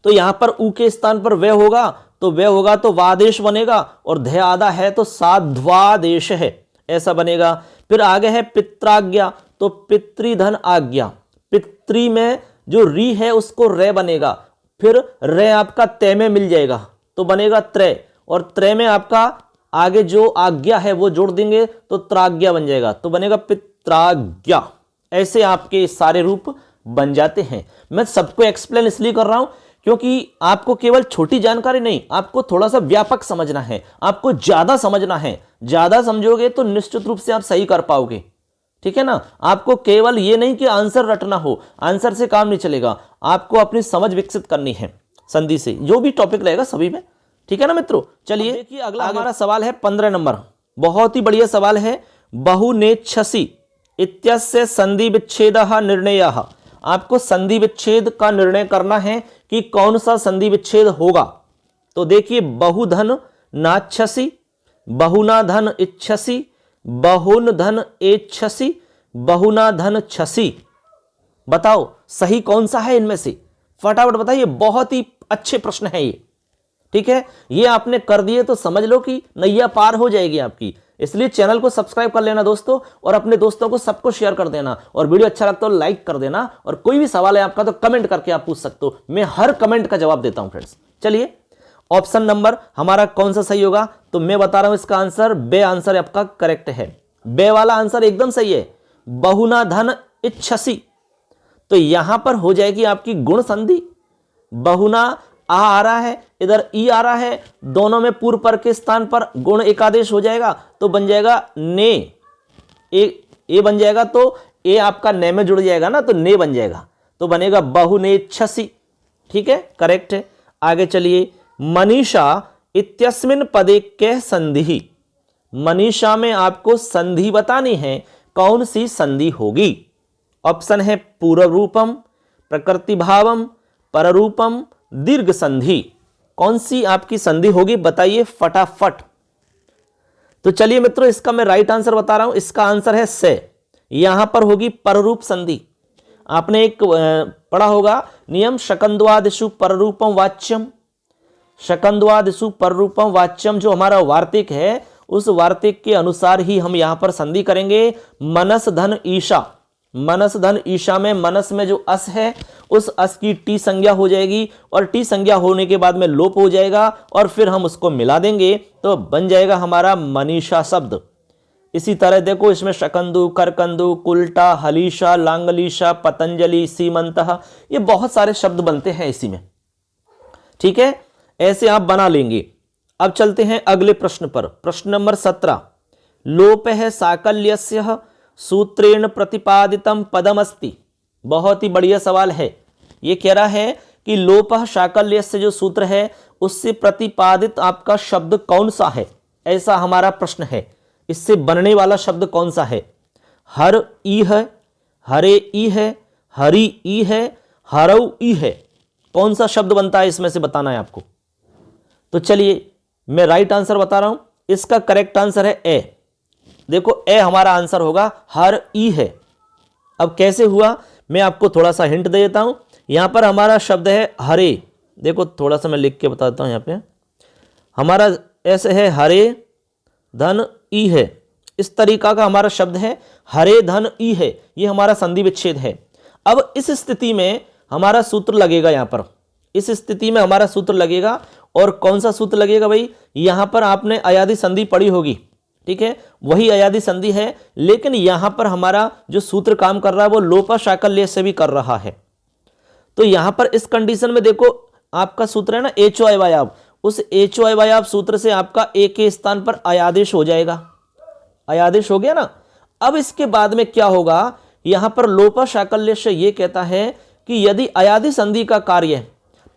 तो यहां पर उ के स्थान पर वे होगा तो वे होगा तो वादेश बनेगा, और ध्य आधा है तो साध्वादेश है, ऐसा बनेगा। फिर आगे है पित्राज्ञा, तो पितृधन आज्ञा, पितृ में जो री है उसको रे बनेगा, फिर रे आपका तय में मिल जाएगा तो बनेगा त्रय, और त्रय में आपका आगे जो आज्ञा है वो जोड़ देंगे तो त्राज्ञा बन जाएगा तो बनेगा पित्राज्ञा। ऐसे आपके सारे रूप बन जाते हैं। मैं सबको एक्सप्लेन इसलिए कर रहा हूं क्योंकि आपको केवल छोटी जानकारी नहीं, आपको थोड़ा सा व्यापक समझना है, आपको ज्यादा समझना है। ज्यादा समझोगे तो निश्चित रूप से आप सही कर पाओगे। ठीक है ना। आपको केवल ये नहीं कि आंसर रटना हो, आंसर से काम नहीं चलेगा, आपको अपनी समझ विकसित करनी है संधि से, जो भी टॉपिक रहेगा सभी में। ठीक है ना मित्रों। चलिए देखिए अगला हमारा सवाल है 15 नंबर, बहुत ही बढ़िया सवाल है। बहुनेच्छसि इत्यस्य संधि विच्छेदः निर्णयः, आपको संधि विच्छेद का निर्णय करना है कि कौन सा संधि विच्छेद होगा। तो देखिए बहुधन नाच्छसि, बहुना धन इच्छसि, बहुन धन एच्छसि, बहुना धन छसि। बताओ सही कौन सा है इनमें से? फटाफट बताइए, बहुत ही अच्छे प्रश्न है ये। ठीक है, ये आपने कर दिए तो समझ लो कि नैया पार हो जाएगी आपकी। इसलिए चैनल को सब्सक्राइब कर लेना दोस्तों, और अपने दोस्तों को सबको शेयर कर देना, और वीडियो अच्छा लगता हो लाइक कर देना, और कोई भी सवाल है आपका तो कमेंट करके आप पूछ सकते हो, मैं हर कमेंट का जवाब देता हूं फ्रेंड्स। चलिए, ऑप्शन नंबर हमारा कौन सा सही होगा, तो मैं बता रहा हूं इसका आंसर बे आंसर आपका करेक्ट है। बे वाला आंसर एकदम सही है, बहुना धन इच्छसी। तो यहां पर हो जाएगी आपकी गुण संधि। बहुना आ रहा है, इधर ई आ रहा है, दोनों में पूर्व पर के स्थान पर गुण एकादेश हो जाएगा, तो बन जाएगा ने। ए बन जाएगा, तो ए आपका ने में जुड़ जाएगा ना, तो ने बन जाएगा, तो बनेगा बहुनेच्छसी। ठीक है, करेक्ट है। आगे चलिए, मनीषा इत्यस्मिन पदे कह संधि। मनीषा में आपको संधि बतानी है, कौन सी संधि होगी? ऑप्शन है पूर्व रूपम, प्रकृति भावम, पररूपम, दीर्घ संधि। कौन सी आपकी संधि होगी बताइए फटाफट। तो चलिए मित्रों, इसका मैं राइट आंसर बता रहा हूं, इसका आंसर है से। यहां पर होगी पररूप संधि। आपने एक पढ़ा होगा नियम, शकंद्वादिषु पररूपम वाच्यम। शकंद्वादिषु पररूपम वाच्यम जो हमारा वार्तिक है, उस वार्तिक के अनुसार ही हम यहां पर संधि करेंगे। मनस धन ईशा, मनस धन ईशा में मनस में जो अस है, उस अस की टी संज्ञा हो जाएगी, और टी संज्ञा होने के बाद में लोप हो जाएगा, और फिर हम उसको मिला देंगे तो बन जाएगा हमारा मनीषा शब्द। इसी तरह देखो, इसमें शकंदु, करकंदु, कुल्टा, हलीशा, लांगलीशा, पतंजलि, सीमंतः, ये बहुत सारे शब्द बनते हैं इसी में। ठीक है, ऐसे आप बना लेंगे। अब चलते हैं अगले प्रश्न पर। प्रश्न नंबर 17, लोप है साकल्यस्य सूत्रेण प्रतिपादितम पदमस्ति। बहुत ही बढ़िया सवाल है। ये कह रहा है कि लोपः शाकल्य से जो सूत्र है, उससे प्रतिपादित आपका शब्द कौन सा है, ऐसा हमारा प्रश्न है। इससे बनने वाला शब्द कौन सा है? हर ई है, हरे ई है, हरी ई है, हरऊ ई है। कौन सा शब्द बनता है इसमें से बताना है आपको। तो चलिए, मैं राइट आंसर बता रहा हूं, इसका करेक्ट आंसर है ए। देखो, ए हमारा आंसर होगा, हर ई है। अब कैसे हुआ, मैं आपको थोड़ा सा हिंट दे देता हूं। यहां पर हमारा शब्द है हरे। देखो, थोड़ा सा मैं लिख के बता देता हूं। यहां पे हमारा ऐसे है, हरे धन ई है। इस तरीका का हमारा शब्द है, हरे धन ई है। ये हमारा संधि विच्छेद है। अब इस स्थिति में हमारा सूत्र लगेगा। यहां पर इस स्थिति में हमारा सूत्र लगेगा, और कौन सा सूत्र लगेगा भाई? यहां पर आपने अयादि संधि पढ़ी होगी। ठीक है, वही अयादि संधि है, लेकिन यहां पर हमारा जो सूत्र काम कर रहा है वो लोपा शाकल्य से भी कर रहा है। तो यहां पर इस कंडीशन में देखो, आपका सूत्र है ना एचो अवयव, उस एचो अवयव सूत्र से आपका ए के स्थान पर अयादेश हो जाएगा। अयादेश हो गया ना। अब इसके बाद में क्या होगा, यहां पर लोपा शाकल्य से यह कहता है कि यदि अयादि संधि का कार्य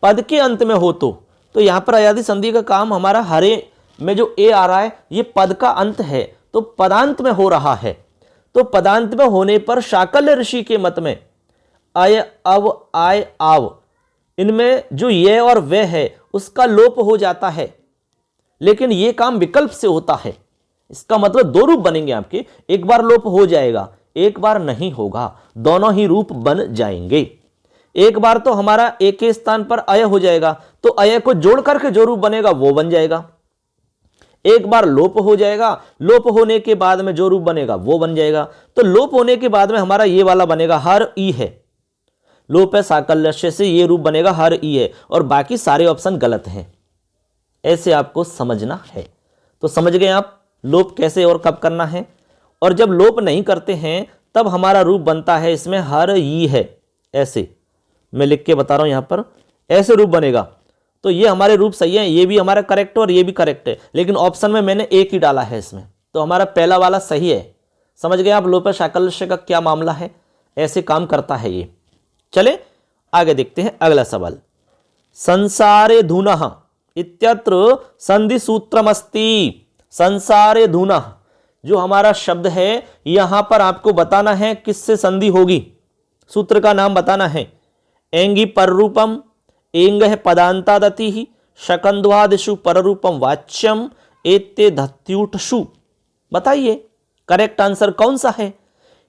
पद के अंत में हो तो यहां पर अयादि संधि का काम हमारा हरे में जो ए आ रहा है, ये पद का अंत है, तो पदांत में हो रहा है। तो पदांत में होने पर शाकल्य ऋषि के मत में अय, अव, आय, आव, इनमें जो ये और वे है उसका लोप हो जाता है। लेकिन यह काम विकल्प से होता है। इसका मतलब दो रूप बनेंगे आपके, एक बार लोप हो जाएगा, एक बार नहीं होगा, दोनों ही रूप बन जाएंगे। एक बार तो हमारा एक के स्थान पर अय हो जाएगा, तो अय को जोड़ करके जो रूप बनेगा वो बन जाएगा। एक बार लोप हो जाएगा, लोप होने के बाद में जो रूप बनेगा वो बन जाएगा। तो लोप होने के बाद में हमारा ये वाला बनेगा, हर ई है। लोप है साकल्य से ये रूप बनेगा, हर ई है, और बाकी सारे ऑप्शन गलत हैं। ऐसे आपको समझना है। तो समझ गए आप लोप कैसे और कब करना है। और जब लोप नहीं करते हैं तब हमारा रूप बनता है इसमें हर ई है। ऐसे मैं लिख के बता रहा हूं, यहां पर ऐसे रूप बनेगा। तो ये हमारे रूप सही है, ये भी हमारा करेक्ट है और ये भी करेक्ट है, लेकिन ऑप्शन में मैंने एक ही डाला है इसमें, तो हमारा पहला वाला सही है। समझ गए आप लोप शाकल्य का क्या मामला है, ऐसे काम करता है ये। चले आगे देखते हैं अगला सवाल। संसारे धुनः इत्यत्र संधि सूत्रमस्ति। संसारे धुनः जो हमारा शब्द है, यहां पर आपको बताना है किससे संधि होगी, सूत्र का नाम बताना है। एंगी पररूपम, एंग है पदांतादति ही, शकंद्वादिषु पररूपम वाच्यम, एते धत्यूठषु। बताइए करेक्ट आंसर कौन सा है,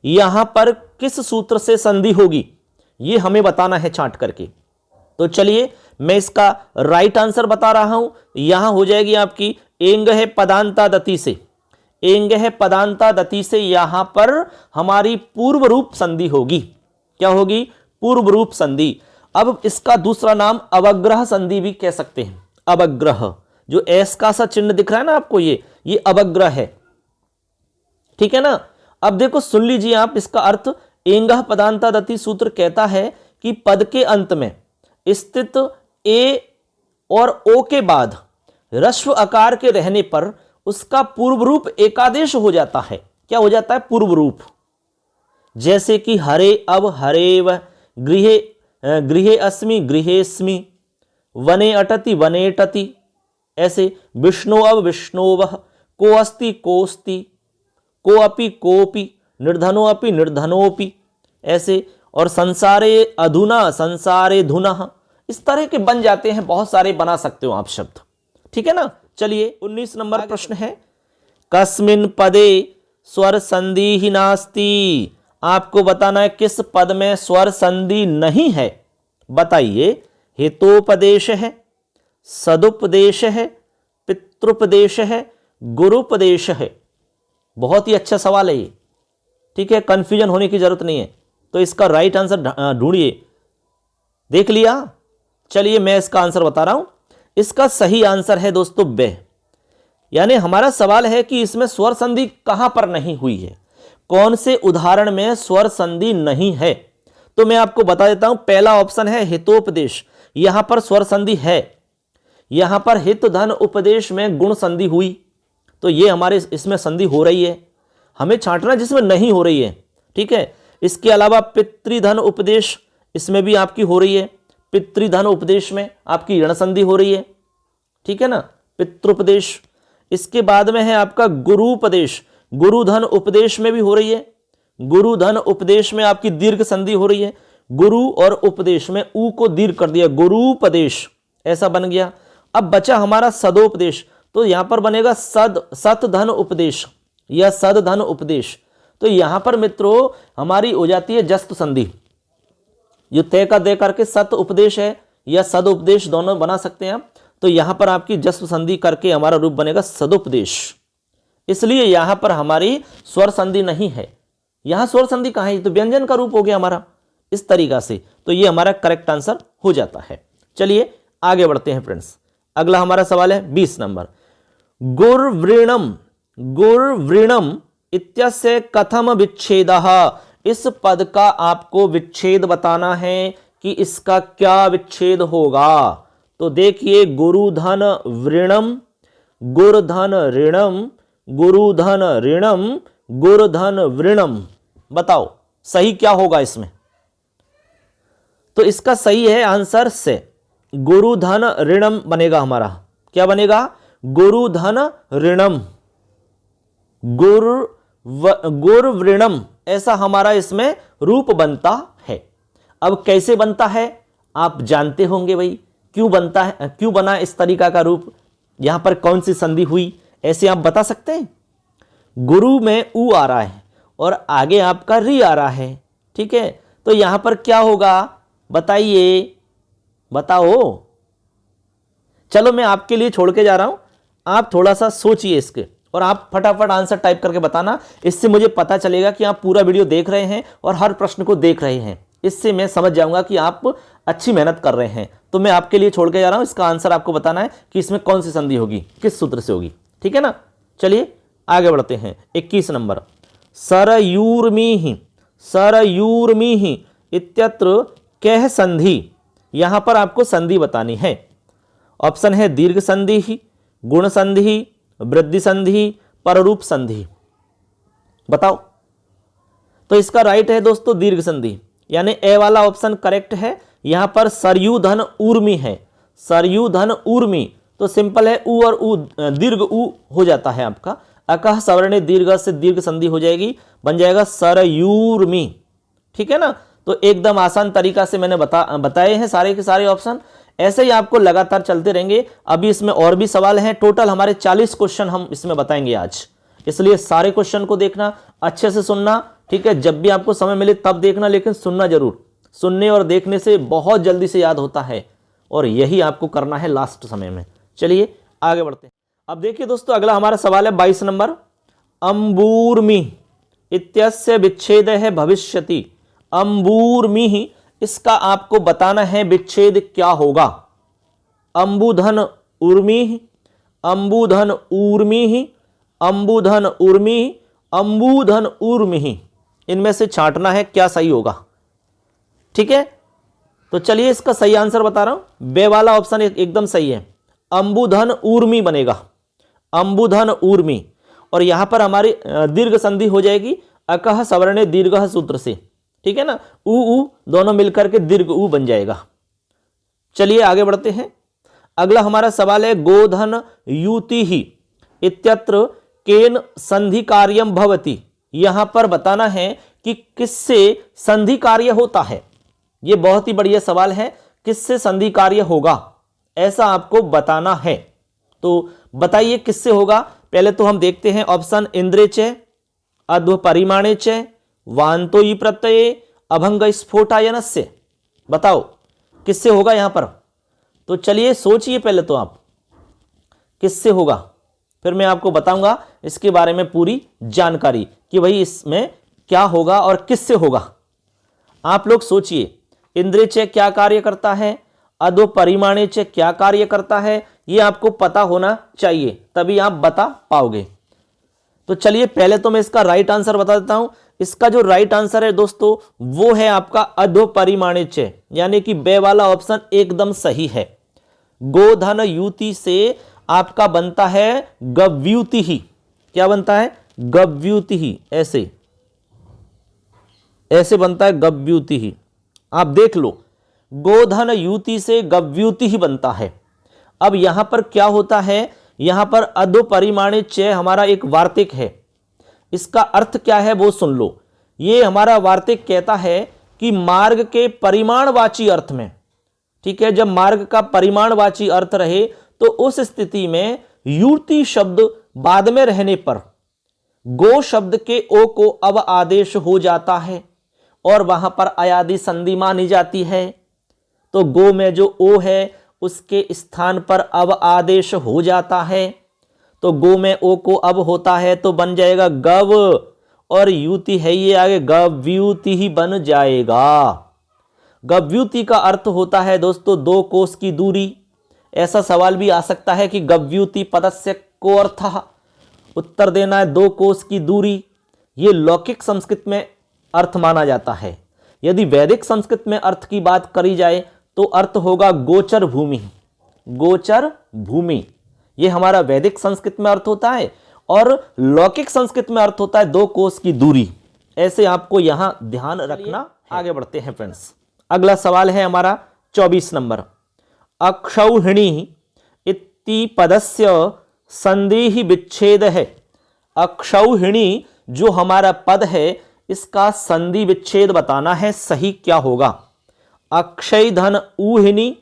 यहां पर किस सूत्र से संधि होगी, ये हमें बताना है छांट करके। तो चलिए मैं इसका राइट आंसर बता रहा हूं, यहां हो जाएगी आपकी एंग है पदांता दति से, एंग है पदांता दति से यहां पर हमारी पूर्व रूप संधि होगी। क्या होगी? पूर्व रूप संधि। अब इसका दूसरा नाम अवग्रह संधि भी कह सकते हैं। अवग्रह, जो एस का सा चिन्ह दिख रहा है ना आपको, ये अवग्रह है, ठीक है ना। अब देखो सुन लीजिए आप इसका अर्थ। एंगह पदांता दति सूत्र कहता है कि पद के अंत में स्थित ए और ओ के बाद ह्रस्व आकार के रहने पर उसका पूर्व रूप एकादेश हो जाता है। क्या हो जाता है? पूर्व रूप। जैसे कि हरे अब हरेव, गृहे गृहे अस्मि गृहेस्मि, वने अटति वनेटति, ऐसे विष्णु अब विष्णोवः, को अस्ति कोस्ति, को अपि कोपि, निर्धनो अपि निर्धनोपि, ऐसे। और संसारे अधुना संसारे धुनः, इस तरह के बन जाते हैं, बहुत सारे बना सकते हो आप शब्द, ठीक है ना। चलिए 19 नंबर प्रश्न है, कस्मिन् पदे स्वर संधि ही नास्ति। आपको बताना है किस पद में स्वर संधि नहीं है, बताइए। हितोपदेश है, सदुपदेश है, पितृपदेश है, गुरुपदेश है। बहुत ही अच्छा सवाल है ये, ठीक है, कंफ्यूजन होने की जरूरत नहीं है। तो इसका राइट आंसर ढूंढिए। देख लिया? चलिए मैं इसका आंसर बता रहा हूं। इसका सही आंसर है दोस्तों ब, यानी हमारा सवाल है कि इसमें स्वर संधि कहां पर नहीं हुई है, कौन से उदाहरण में स्वर संधि नहीं है। तो मैं आपको बता देता हूं, पहला ऑप्शन है हितोपदेश, यहां पर स्वर संधि है। यहां पर हित धन उपदेश में गुण संधि हुई, तो ये हमारे इसमें संधि हो रही है, हमें छांटना जिसमें नहीं हो रही है, ठीक है। इसके अलावा पितृधन उपदेश, इसमें भी आपकी हो रही है, पितृधन उपदेश में आपकी ऋण संधि हो रही है, ठीक है ना, पितृपदेश। इसके बाद में है आपका गुरुपदेश, गुरुधन उपदेश में भी हो रही है, गुरुधन उपदेश में आपकी दीर्घ संधि हो रही है। गुरु और उपदेश में ऊ को दीर्घ कर दिया, गुरुपदेश ऐसा बन गया। अब बचा हमारा सदोपदेश, तो यहां पर बनेगा सतधन उपदेश या सदधन उपदेश। तो यहां पर मित्रों हमारी हो जाती है जस्त संधि, जो तय का दे करके सत उपदेश है या सद उपदेश दोनों बना सकते हैं आप। तो यहां पर आपकी जस्त संधि करके हमारा रूप बनेगा सदुपदेश, इसलिए यहां पर हमारी स्वर संधि नहीं है। यहां स्वर संधि कहां है? तो व्यंजन का रूप हो गया हमारा इस तरीका से, तो ये हमारा करेक्ट आंसर हो जाता है। चलिए आगे बढ़ते हैं फ्रेंड्स। अगला हमारा सवाल है 20 नंबर, गुर्वृणम इत्यस्य कथम विच्छेदः। इस पद का आपको विच्छेद बताना है कि इसका क्या विच्छेद होगा। तो देखिए, गुरुधन वृणम, गुरधन ऋणम, गुरुधन ऋणम, गुरधन वृणम, बताओ सही क्या होगा इसमें। तो इसका सही है आंसर से गुरुधन ऋणम बनेगा हमारा। क्या बनेगा? गुरुधन ऋणम, गुरवृणम, ऐसा हमारा इसमें रूप बनता है। अब कैसे बनता है आप जानते होंगे भाई, क्यों बनता है, क्यों बना इस तरीका का रूप, यहां पर कौन सी संधि हुई, ऐसे आप बता सकते हैं। गुरु में ऊ आ रहा है और आगे आपका री आ रहा है, ठीक है। तो यहां पर क्या होगा बताइए, बताओ। चलो मैं आपके लिए छोड़ के जा रहा हूं, आप थोड़ा सा सोचिए इसके और आप फटाफट आंसर टाइप करके बताना। इससे मुझे पता चलेगा कि आप पूरा वीडियो देख रहे हैं और हर प्रश्न को देख रहे हैं। इससे मैं समझ जाऊंगा कि आप अच्छी मेहनत कर रहे हैं। तो मैं आपके लिए छोड़ के जा रहा हूं, इसका आंसर आपको बताना है कि इसमें कौन सी संधि होगी, किस सूत्र से होगी, ठीक है ना। चलिए आगे बढ़ते हैं। 21 नंबर, सरयूर्मीहि इत्यत्र कह संधि। यहां पर आपको संधि बतानी है। ऑप्शन है दीर्घ संधि, गुण संधि, वृद्धि संधि, पररूप संधि, बताओ। तो इसका राइट है दोस्तों दीर्घ संधि, यानी ए वाला ऑप्शन करेक्ट है। यहां पर सरयुधन ऊर्मी है, सरयुधन ऊर्मी, तो सिंपल है ऊ और ऊ दीर्घ ऊ हो जाता है आपका। अकह सवर्णे दीर्घ से दीर्घ संधि हो जाएगी, बन जाएगा सरयूर्मी, ठीक है ना। तो एकदम आसान तरीका से मैंने बताए हैं सारे के सारे ऑप्शन। ऐसे ही आपको लगातार चलते रहेंगे। अभी इसमें और भी सवाल हैं, टोटल हमारे 40 क्वेश्चन हम इसमें बताएंगे आज, इसलिए सारे क्वेश्चन को देखना, अच्छे से सुनना, ठीक है। जब भी आपको समय मिले तब देखना, लेकिन सुनना जरूर, सुनने और देखने से बहुत जल्दी से याद होता है, और यही आपको करना है लास्ट समय में। चलिए आगे बढ़ते हैं। अब देखिए दोस्तों, अगला हमारा सवाल है 22 नंबर। अंबूर्मि इत्यस्य विच्छेद है भविष्यति। अंबूर्मि, इसका आपको बताना है विच्छेद क्या होगा। अंबुधन उर्मी, अंबुधन ऊर्मी, अंबुधन उर्मी, अंबुधन उर्मी, इनमें से छांटना है क्या सही होगा। ठीक है, तो चलिए इसका सही आंसर बता रहा हूं। बे वाला ऑप्शन एकदम सही है, अंबुधन ऊर्मी बनेगा, अंबुधन ऊर्मी। और यहां पर हमारी दीर्घ संधि हो जाएगी अकह सवर्णे दीर्घ सूत्र से। ठीक है ना, उ दोनों मिलकर के दीर्घ उ बन जाएगा। चलिए आगे बढ़ते हैं। अगला हमारा सवाल है गोधन युति ही इत्यत्र केन संधि कार्यम भवति। यहां पर बताना है कि किससे संधि कार्य होता है। यह बहुत ही बढ़िया सवाल है, किससे संधि कार्य होगा ऐसा आपको बताना है। तो बताइए किससे होगा। पहले तो हम देखते हैं ऑप्शन इंद्रे च, अध्व परिमाणे च, वांतो ई प्रत्यय, अभंग स्फोटायनस्य। बताओ किससे होगा यहां पर। तो चलिए सोचिए पहले तो आप किससे होगा, फिर मैं आपको बताऊंगा इसके बारे में पूरी जानकारी कि भाई इसमें क्या होगा और किससे होगा। आप लोग सोचिए, इंद्रिय च क्या कार्य करता है, अधो परिमाणे च क्या कार्य करता है, ये आपको पता होना चाहिए, तभी आप बता पाओगे। तो चलिए पहले तो मैं इसका राइट आंसर बता देता हूं। इसका जो राइट आंसर है दोस्तों वो है आपका अधो परिमाणे च, यानी कि बे वाला ऑप्शन एकदम सही है। गोधन युति से आपका बनता है गव्युति ही। क्या बनता है, गव्युति ही। ऐसे ऐसे बनता है गव्युति ही। आप देख लो, गोधन युति से गव्युति ही बनता है। अब यहां पर क्या होता है, यहां पर अधो परिमाणे च हमारा एक वार्तिक है। इसका अर्थ क्या है वो सुन लो। ये हमारा वार्तिक कहता है कि मार्ग के परिमाणवाची अर्थ में, ठीक है, जब मार्ग का परिमाणवाची अर्थ रहे तो उस स्थिति में युति शब्द बाद में रहने पर गो शब्द के ओ को अब आदेश हो जाता है और वहां पर अयादि संधि मानी जाती है। तो गो में जो ओ है उसके स्थान पर अब आदेश हो जाता है। तो गो में ओ को अब होता है तो बन जाएगा गव, और युति है ये आगे गव्युति ही बन जाएगा। गव्युति का अर्थ होता है दोस्तों दो कोस की दूरी। ऐसा सवाल भी आ सकता है कि गव्युति पदस्य को अर्थः, उत्तर देना है दो कोस की दूरी। ये लौकिक संस्कृत में अर्थ माना जाता है। यदि वैदिक संस्कृत में अर्थ की बात करी जाए तो अर्थ होगा गोचर भूमि। गोचर भूमि ये हमारा वैदिक संस्कृत में अर्थ होता है, और लौकिक संस्कृत में अर्थ होता है दो कोस की दूरी। ऐसे आपको यहां ध्यान रखना। आगे बढ़ते हैं फ्रेंड्स। अगला सवाल है हमारा 24 नंबर। अक्षौहिणी इति पदस्य संधि विच्छेद है। अक्षौहिणी जो हमारा पद है इसका संधि विच्छेद बताना है, सही क्या होगा। अक्षय धन ऊहिनी,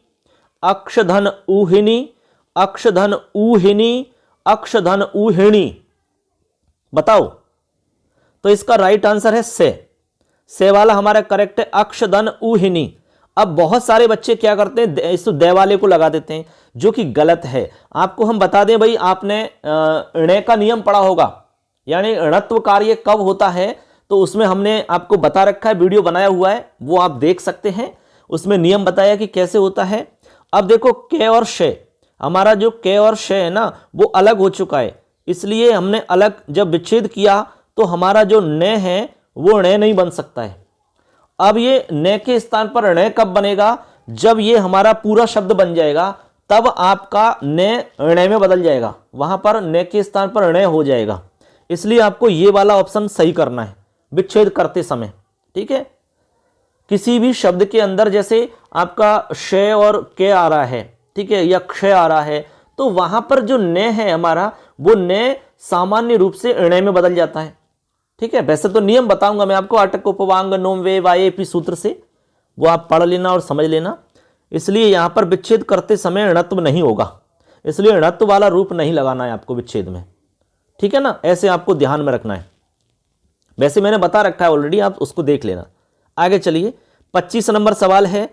अक्षधन ऊहिनी, अक्षधन ऊहिनी, अक्षधन ऊहिणी। बताओ। तो इसका राइट आंसर है से वाला हमारा करेक्ट है, अक्षधन ऊहिनी। अब बहुत सारे बच्चे क्या करते हैं, इस दे वाले को लगा देते हैं, जो कि गलत है। आपको हम बता दें भाई, आपने ऋण का नियम पढ़ा होगा, यानी ऋणत्व कार्य कब होता है, तो उसमें हमने आपको बता रखा है, वीडियो बनाया हुआ है, वो आप देख सकते हैं। उसमें नियम बताया कि कैसे होता है। अब देखो के और शे, हमारा जो के और शे है ना वो अलग हो चुका है, इसलिए हमने अलग जब विच्छेद किया तो हमारा जो न है वो ण नहीं बन सकता है। अब ये न के स्थान पर ण कब बनेगा, जब ये हमारा पूरा शब्द बन जाएगा, तब आपका न ण में बदल जाएगा, वहां पर न के स्थान पर ण हो जाएगा। इसलिए आपको ये वाला ऑप्शन सही करना है विच्छेद करते समय। ठीक है, किसी भी शब्द के अंदर जैसे आपका श और के आ रहा है, ठीक है, या क्ष आ रहा है, तो वहां पर जो न है हमारा वो न सामान्य रूप से ण में बदल जाता है। ठीक है, वैसे तो नियम बताऊंगा मैं आपको, अटक उपवांग नोम वे वाये पी सूत्र से, वो आप पढ़ लेना और समझ लेना। इसलिए यहां पर विच्छेद करते समय ऋणत्व नहीं होगा, इसलिए ऋणत्व वाला रूप नहीं लगाना है आपको विच्छेद में। ठीक है ना, ऐसे आपको ध्यान में रखना है। वैसे मैंने बता रखा है ऑलरेडी, आप उसको देख लेना। आगे चलिए, 25 नंबर सवाल है,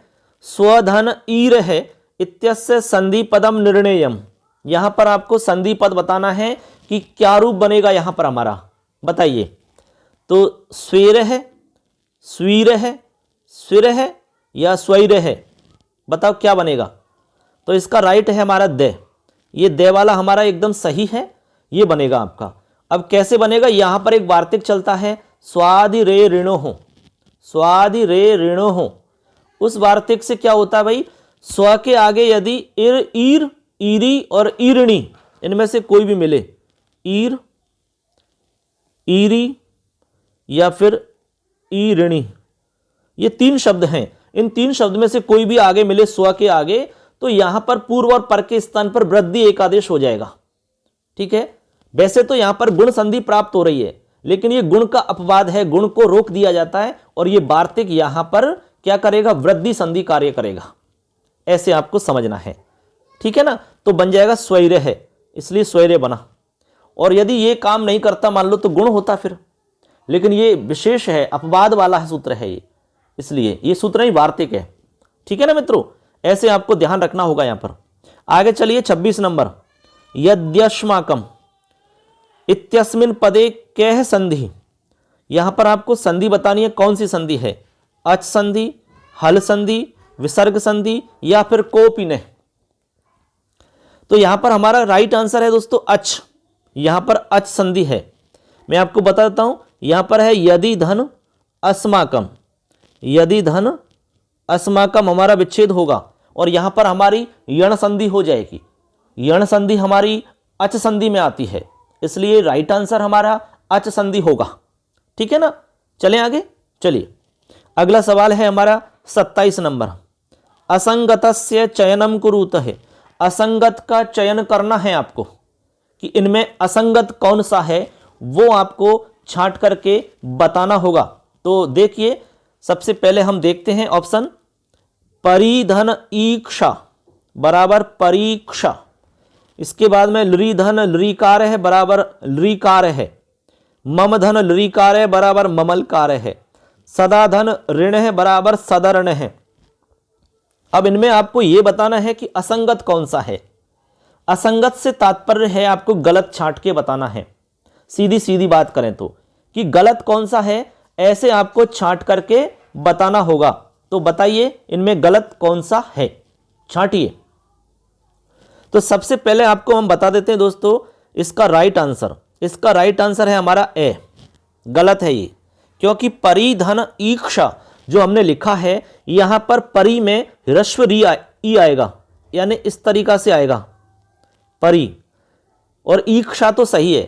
स्वधन ईर है इत्यस्य संधि पदम निर्णयम। यहां पर आपको संधि पद बताना है कि क्या रूप बनेगा यहां पर हमारा, बताइए। तो स्वेर है, स्वीर है, स्विर है या स्वैर है, बताओ क्या बनेगा। तो इसका राइट है हमारा दे, ये दे वाला हमारा एकदम सही है, ये बनेगा आपका। अब कैसे बनेगा, यहां पर एक वार्तिक चलता है, स्वादि रे ऋणो हो, स्वादि रे ऋणो हो। उस वार्तिक से क्या होता है भाई, स्व के आगे यदि इर, ईर, ईरी और ईरणी इनमें से कोई भी मिले, ईर, ईरी या फिर ईरणी, ये 3 शब्द हैं, इन 3 शब्द में से कोई भी आगे मिले स्व के आगे, तो यहां पर पूर्व और पर के स्थान पर वृद्धि एक आदेश हो जाएगा। ठीक है, वैसे तो यहां पर गुण संधि प्राप्त हो रही है, लेकिन ये गुण का अपवाद है, गुण को रोक दिया जाता है और ये वार्तिक यहां पर क्या करेगा, वृद्धि संधि कार्य करेगा, ऐसे आपको समझना है। ठीक है ना, तो बन जाएगा स्वैर है, इसलिए स्वैर बना। और यदि ये काम नहीं करता मान लो तो गुण होता फिर, लेकिन ये विशेष है, अपवाद वाला सूत्र है ये, इसलिए ये सूत्र ही वार्तिक है। ठीक है ना मित्रों, ऐसे आपको ध्यान रखना होगा यहां पर। आगे चलिए 26 नंबर, यद्यश्माकम इत्यस्मिन पदे कैह संधि। यहां पर आपको संधि बतानी है, कौन सी संधि है, अच संधि, हल संधि, विसर्ग संधि या फिर कोपिने। तो यहां पर हमारा राइट आंसर है दोस्तों अच, यहां पर अच संधि है। मैं आपको बता देता हूं, यहां पर है यदि धन अस्माकम, यदि धन अस्माकम हमारा विच्छेद होगा और यहां पर हमारी यण संधि हो जाएगी। यण संधि हमारी अच संधि में आती है, इसलिए राइट आंसर हमारा अच संधि होगा। ठीक है ना, चलें आगे। चलिए अगला सवाल है हमारा 27 नंबर, असंगतस्य चयनम कुरुत है। असंगत का चयन करना है आपको कि इनमें असंगत कौन सा है, वो आपको छांट करके बताना होगा। तो देखिए सबसे पहले हम देखते हैं ऑप्शन, परिधन ईक्षा बराबर परीक्षा, इसके बाद में लृधन लृकार है बराबर लृकार है, मम धन लृकार है बराबर ममलकार है, सदा धन ऋण है बराबर सदर्ण है। अब इनमें आपको यह बताना है कि असंगत कौन सा है। असंगत से तात्पर्य है आपको गलत छांट के बताना है, सीधी सीधी बात करें तो, कि गलत कौन सा है ऐसे आपको छांट करके बताना होगा। तो बताइए इनमें गलत कौन सा है, छांटिए। तो सबसे पहले आपको हम बता देते हैं दोस्तों इसका राइट आंसर, इसका राइट आंसर है हमारा ए, गलत है ये, क्योंकि परिधन ईक्षा जो हमने लिखा है यहां पर परी में ह्रस्व री ई आएगा, यानी इस तरीका से आएगा परी, और ईक्षा तो सही है,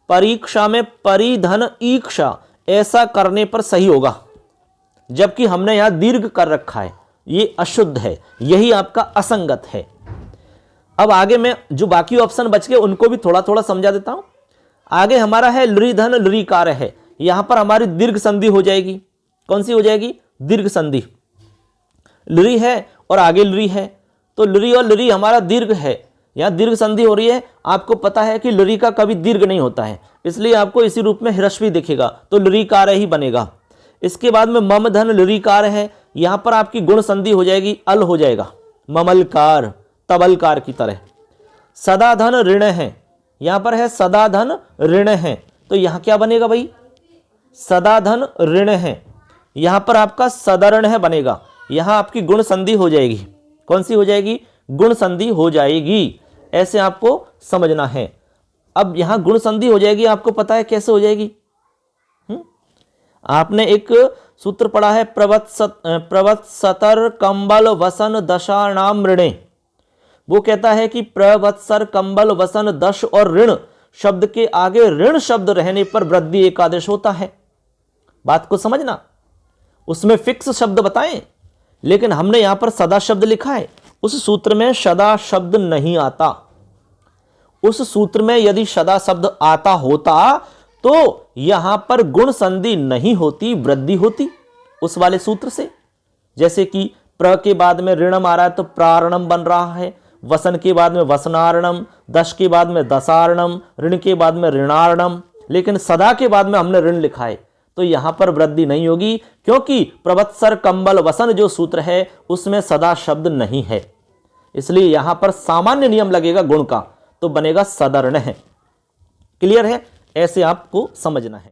परीक्षा में परिधन ईक्षा ऐसा करने पर सही होगा, जबकि हमने यहां दीर्घ कर रखा है, ये अशुद्ध है, यही आपका असंगत है। अब आगे मैं जो बाकी ऑप्शन बच गए उनको भी थोड़ा थोड़ा समझा देता हूं। आगे हमारा है लृधन लृकार है, यहां पर हमारी दीर्घ संधि हो जाएगी। कौन सी हो जाएगी, दीर्घ संधि, लृ है और आगे लृ है, तो लृ और लृ हमारा दीर्घ है, यहां दीर्घ संधि हो रही है। आपको पता है कि लृ का कभी दीर्घ नहीं होता है, इसलिए आपको इसी रूप में ह्रस्वी दिखेगा, तो लृकार ही बनेगा। इसके बाद में मम धन लृकार है, यहां पर आपकी गुण संधि हो जाएगी, अल हो जाएगा, ममलकार तबलकार की तरह। सदा धन ऋण है, यहां पर है सदा धन ऋण है, तो यहां क्या बनेगा भाई, सदा धन ऋण है, यहां पर आपका सदर्ण है बनेगा, यहां आपकी गुण संधि हो जाएगी। कौन सी हो जाएगी, गुण संधि हो जाएगी, ऐसे आपको समझना है। अब यहां गुण संधि हो जाएगी, आपको पता है कैसे हो जाएगी, आपने एक सूत्र पढ़ा है, प्रवत्सतर कंबल वसन दशानाम ऋणे। वो कहता है कि प्रवत्सर कंबल वसन दश और ऋण शब्द के आगे ऋण शब्द रहने पर वृद्धि एक आदेश होता है। बात को समझना, उसमें फिक्स शब्द बताएं, लेकिन हमने यहां पर सदा शब्द लिखा है, उस सूत्र में सदा शब्द नहीं आता। उस सूत्र में यदि सदा शब्द आता होता तो यहां पर गुण संधि नहीं होती, वृद्धि होती उस वाले सूत्र से। जैसे कि प्र के बाद में ऋणम आ रहा है तो प्रारणम बन रहा है, वसन के बाद में वसनारणम, दश के बाद में दसारणम, ऋण के बाद में ऋणारणम, लेकिन सदा के बाद में हमने ऋण लिखा है, तो यहां पर वृद्धि नहीं होगी, क्योंकि प्रवत्सर कंबल वसन जो सूत्र है उसमें सदा शब्द नहीं है, इसलिए यहां पर सामान्य नियम लगेगा गुण का, तो बनेगा सदर्ण है। क्लियर है? ऐसे आपको समझना है।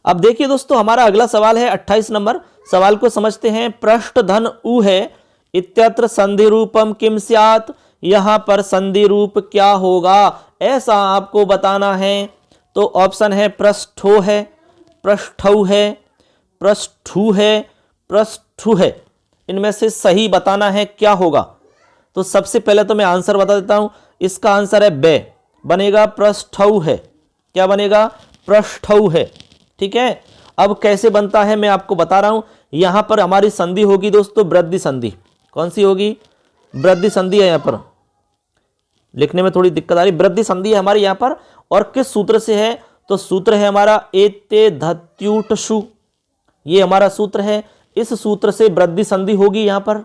अब देखिए दोस्तों, हमारा अगला सवाल है 28 नंबर। सवाल को समझते हैं। पृष्ठ धन उ है इत्यत्र संधि रूपम किम स्यात्। यहां पर संधि रूप क्या होगा ऐसा आपको बताना है। तो ऑप्शन है पृष्ठो है, पृष्ठौ है, पृष्ठु है, पृष्ठु है। इनमें से सही बताना है क्या होगा। तो सबसे पहले तो मैं आंसर बता देता हूं। इसका आंसर है बे, बनेगा पृष्ठौ है। क्या बनेगा? पृष्ठौ है। ठीक है। अब कैसे बनता है मैं आपको बता रहा हूं। यहां पर हमारी संधि होगी दोस्तों वृद्धि संधि। कौन सी होगी? वृद्धि संधि है। यहां पर लिखने में थोड़ी दिक्कत आ रही। वृद्धि संधि है हमारी यहां पर, और किस सूत्र से है? तो सूत्र है हमारा एते धत्युटसु। ये हमारा सूत्र है। इस सूत्र से वृद्धि संधि होगी। यहां पर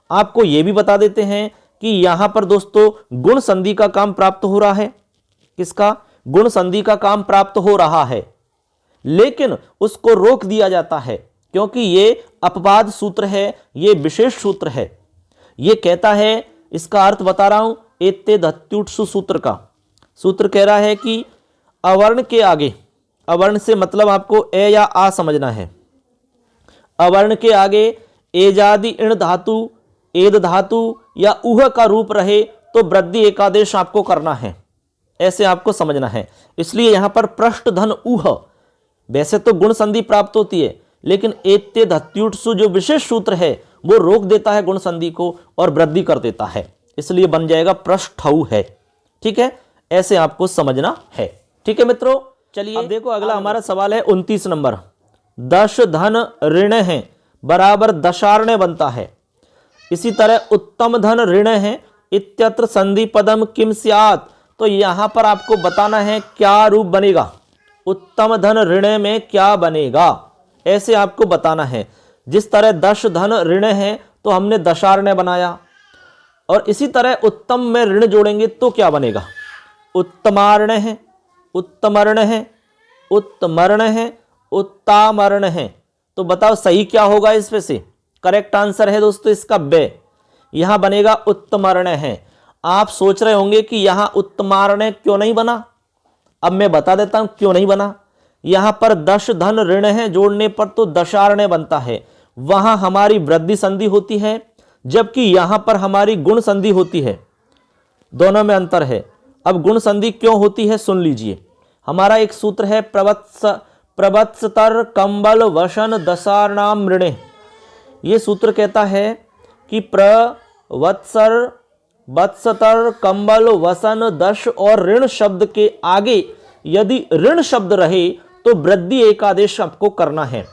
आपको यह भी बता देते हैं कि यहां पर दोस्तों गुण संधि का काम प्राप्त हो रहा है। किसका? गुण संधि का काम प्राप्त हो रहा है, लेकिन उसको रोक दिया जाता है, क्योंकि ये अपवाद सूत्र है, ये विशेष सूत्र है। ये कहता है, इसका अर्थ बता रहा हूं, एते धत्युटसु सूत्र का। सूत्र कह रहा है कि अवर्ण के आगे, अवर्ण से मतलब आपको ए या आ समझना है। अवर्ण के आगे एजादि इण धातु, एद धातु या उह का रूप रहे तो वृद्धि एकादेश आपको करना है। ऐसे आपको समझना है। इसलिए यहां पर पृष्ठ धन उह, वैसे तो गुण संधि प्राप्त होती है, लेकिन एते धत्युटसु जो विशेष सूत्र है वो रोक देता है गुण संधि को और वृद्धि कर देता है, इसलिए बन जाएगा पृष्ठौ है। ठीक है, ऐसे आपको समझना है। ठीक है मित्रों, चलिए अब देखो अगला हमारा सवाल है 29 नंबर। दश धन ऋण है बराबर दशार्ण्य बनता है। इसी तरह उत्तम धन ऋण है इत्यत्र संधि पदम किम स्यात्। तो यहां पर आपको बताना है क्या रूप बनेगा। उत्तम धन ऋण में क्या बनेगा, ऐसे आपको बताना है। जिस तरह दश धन ऋण है तो हमने दशार्ण्य बनाया, और इसी तरह उत्तम में ऋण जोड़ेंगे तो क्या बनेगा? उत्तमार्ण है, उत्तमर्ण है, उत्तमर्ण है, उत्तामर्ण है। तो बताओ सही क्या होगा इसमें से? करेक्ट आंसर है दोस्तों इसका बे। यहां बनेगा उत्तमर्ण है। आप सोच रहे होंगे कि यहां उत्तमार्ण क्यों नहीं बना। अब मैं बता देता हूं क्यों नहीं बना। यहां पर दश धन ऋण है जोड़ने पर तो दशार्ण्य बनता है, वहां हमारी वृद्धि संधि होती है, जबकि यहां पर हमारी गुण संधि होती है। दोनों में अंतर है। अब गुण संधि क्यों होती है सुन लीजिए। हमारा एक सूत्र है प्रवत्सतर कंबल वशन दशार्णाम ऋणे। ये सूत्र कहता है कि प्रवत्सर वत्सतर कंबल वसन दश और ऋण शब्द के आगे यदि ऋण शब्द रहे तो वृद्धि एकादेश आपको करना है।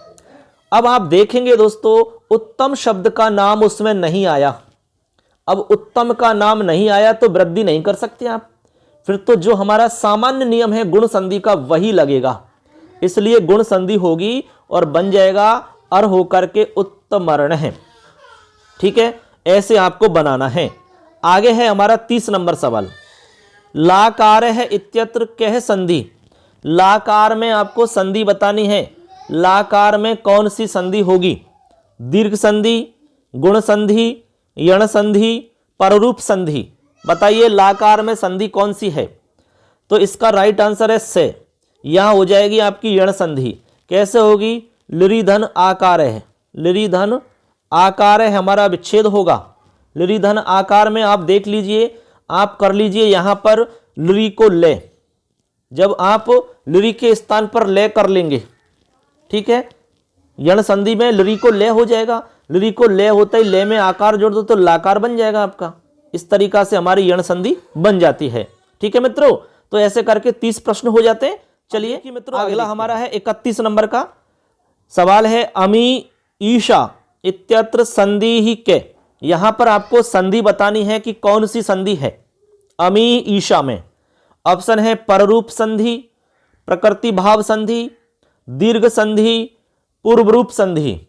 अब आप देखेंगे दोस्तों उत्तम शब्द का नाम उसमें नहीं आया। अब उत्तम का नाम नहीं आया तो वृद्धि नहीं कर सकते आप। फिर तो जो हमारा सामान्य नियम है गुण संधि का वही लगेगा, इसलिए गुण संधि होगी और बन जाएगा अर होकर के उत्तमर्ण है। ठीक है, ऐसे आपको बनाना है। आगे है हमारा 30 नंबर सवाल। लाकार है इत्यत्र कह संधि। लाकार में आपको संधि बतानी है। लाकार में कौन सी संधि होगी? दीर्घ संधि, गुण संधि, यण संधि, पररूप संधि। बताइए लाकार में संधि कौन सी है? तो इसका राइट आंसर है से। यहां हो जाएगी आपकी यण संधि। कैसे होगी? लिरि धन आकार है, लिरि धन आकार है, हमारा विच्छेद होगा। लिरि धन आकार में आप देख लीजिए, आप कर लीजिए यहां पर लिरि को ले। जब आप लिरि के स्थान पर ले कर लेंगे, ठीक है, यण संधि में लिरि को ले हो जाएगा। लिरि को ले होता ही ले में आकार जोड़ दो तो लाकार बन जाएगा आपका। इस तरीका से हमारी यण संधि बन जाती है। ठीक है मित्रों, तो ऐसे करके 30 प्रश्न हो जाते हैं। चलिए कि मित्रों अगला हमारा है 31 नंबर का सवाल है। अमी ईशा इत्यत्र संधि ही के। यहां पर आपको संधि बतानी है कि कौन सी संधि है अमी ईशा में। ऑप्शन है पररूप संधि, प्रकृति भाव संधि, दीर्घ संधि, पूर्व रूप संधि।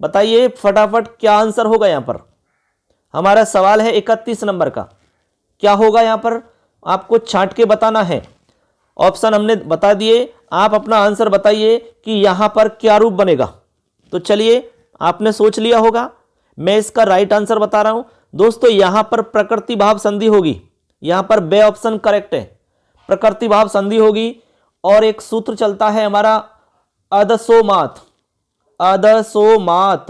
बताइए फटाफट क्या आंसर होगा। यहां पर हमारा सवाल है 31 नंबर का, क्या होगा यहां पर आपको छांट के बताना है। ऑप्शन हमने बता दिए, आप अपना आंसर बताइए कि यहां पर क्या रूप बनेगा। तो चलिए, आपने सोच लिया होगा, मैं इसका राइट आंसर बता रहा हूं दोस्तों। यहां पर प्रकृति भाव संधि होगी, यहां पर बे ऑप्शन करेक्ट है, प्रकृति भाव संधि होगी। और एक सूत्र चलता है हमारा अदसोमात, अदसोमात,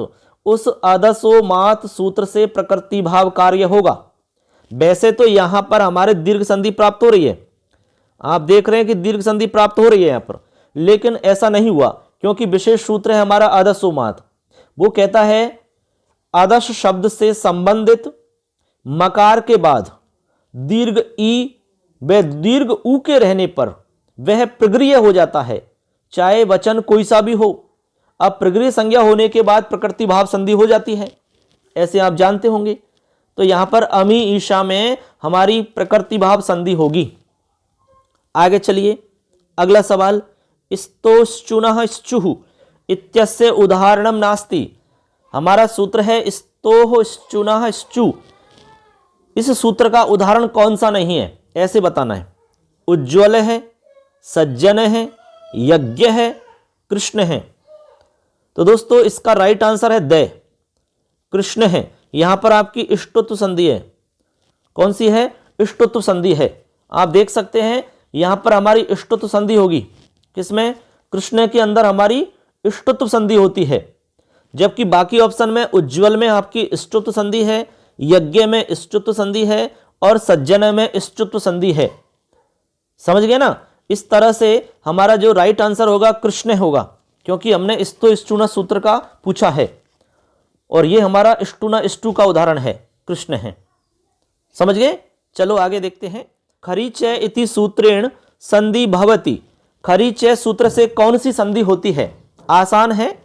उस अदसोमात सूत्र से प्रकृति भाव कार्य होगा। वैसे तो यहां पर हमारे दीर्घ संधि प्राप्त हो रही है, आप देख रहे हैं कि दीर्घ संधि प्राप्त हो रही है यहां पर, लेकिन ऐसा नहीं हुआ क्योंकि विशेष सूत्र है हमारा अदसोमात। वो कहता है आदर्श शब्द से संबंधित मकार के बाद दीर्घ ई व दीर्घ ऊ के रहने पर वह प्रगृह्य हो जाता है, चाहे वचन कोई सा भी हो। अब प्रगृह्य संज्ञा होने के बाद प्रकृति भाव संधि हो जाती है, ऐसे आप जानते होंगे। तो यहां पर अमी ईशा में हमारी प्रकृति भाव संधि होगी। आगे चलिए, अगला सवाल, स्तोश्चुनः श्चुः इत्यस्य उदाहरणम नास्ति। हमारा सूत्र है स्तोह श्चुनः श्चु। इस सूत्र का उदाहरण कौन सा नहीं है, ऐसे बताना है। उज्ज्वल है, सज्जन है, यज्ञ है, कृष्ण है। तो दोस्तों इसका राइट आंसर है द, कृष्ण है। यहां पर आपकी इष्टत्व संधि है, कौन सी है, इष्टत्व संधि है। आप देख सकते हैं यहां पर हमारी इष्टत्व संधि होगी, किसमें, कृष्ण के अंदर हमारी इष्टत्व संधि होती है। जबकि बाकी ऑप्शन में उज्ज्वल में आपकी इष्टत्व संधि है, यज्ञ में इष्टत्व संधि है और सज्जन में इष्टत्व संधि है। समझ गए ना। इस तरह से हमारा जो राइट आंसर होगा कृष्ण होगा, क्योंकि हमने स्तो स्टूना सूत्र का पूछा है और ये हमारा स्टूना स्टू का उदाहरण है, कृष्ण है। समझ गए। चलो आगे देखते हैं। खरीचय इति सूत्रेण संधि भवति। खरीचय सूत्र से कौन सी संधि होती है, आसान है।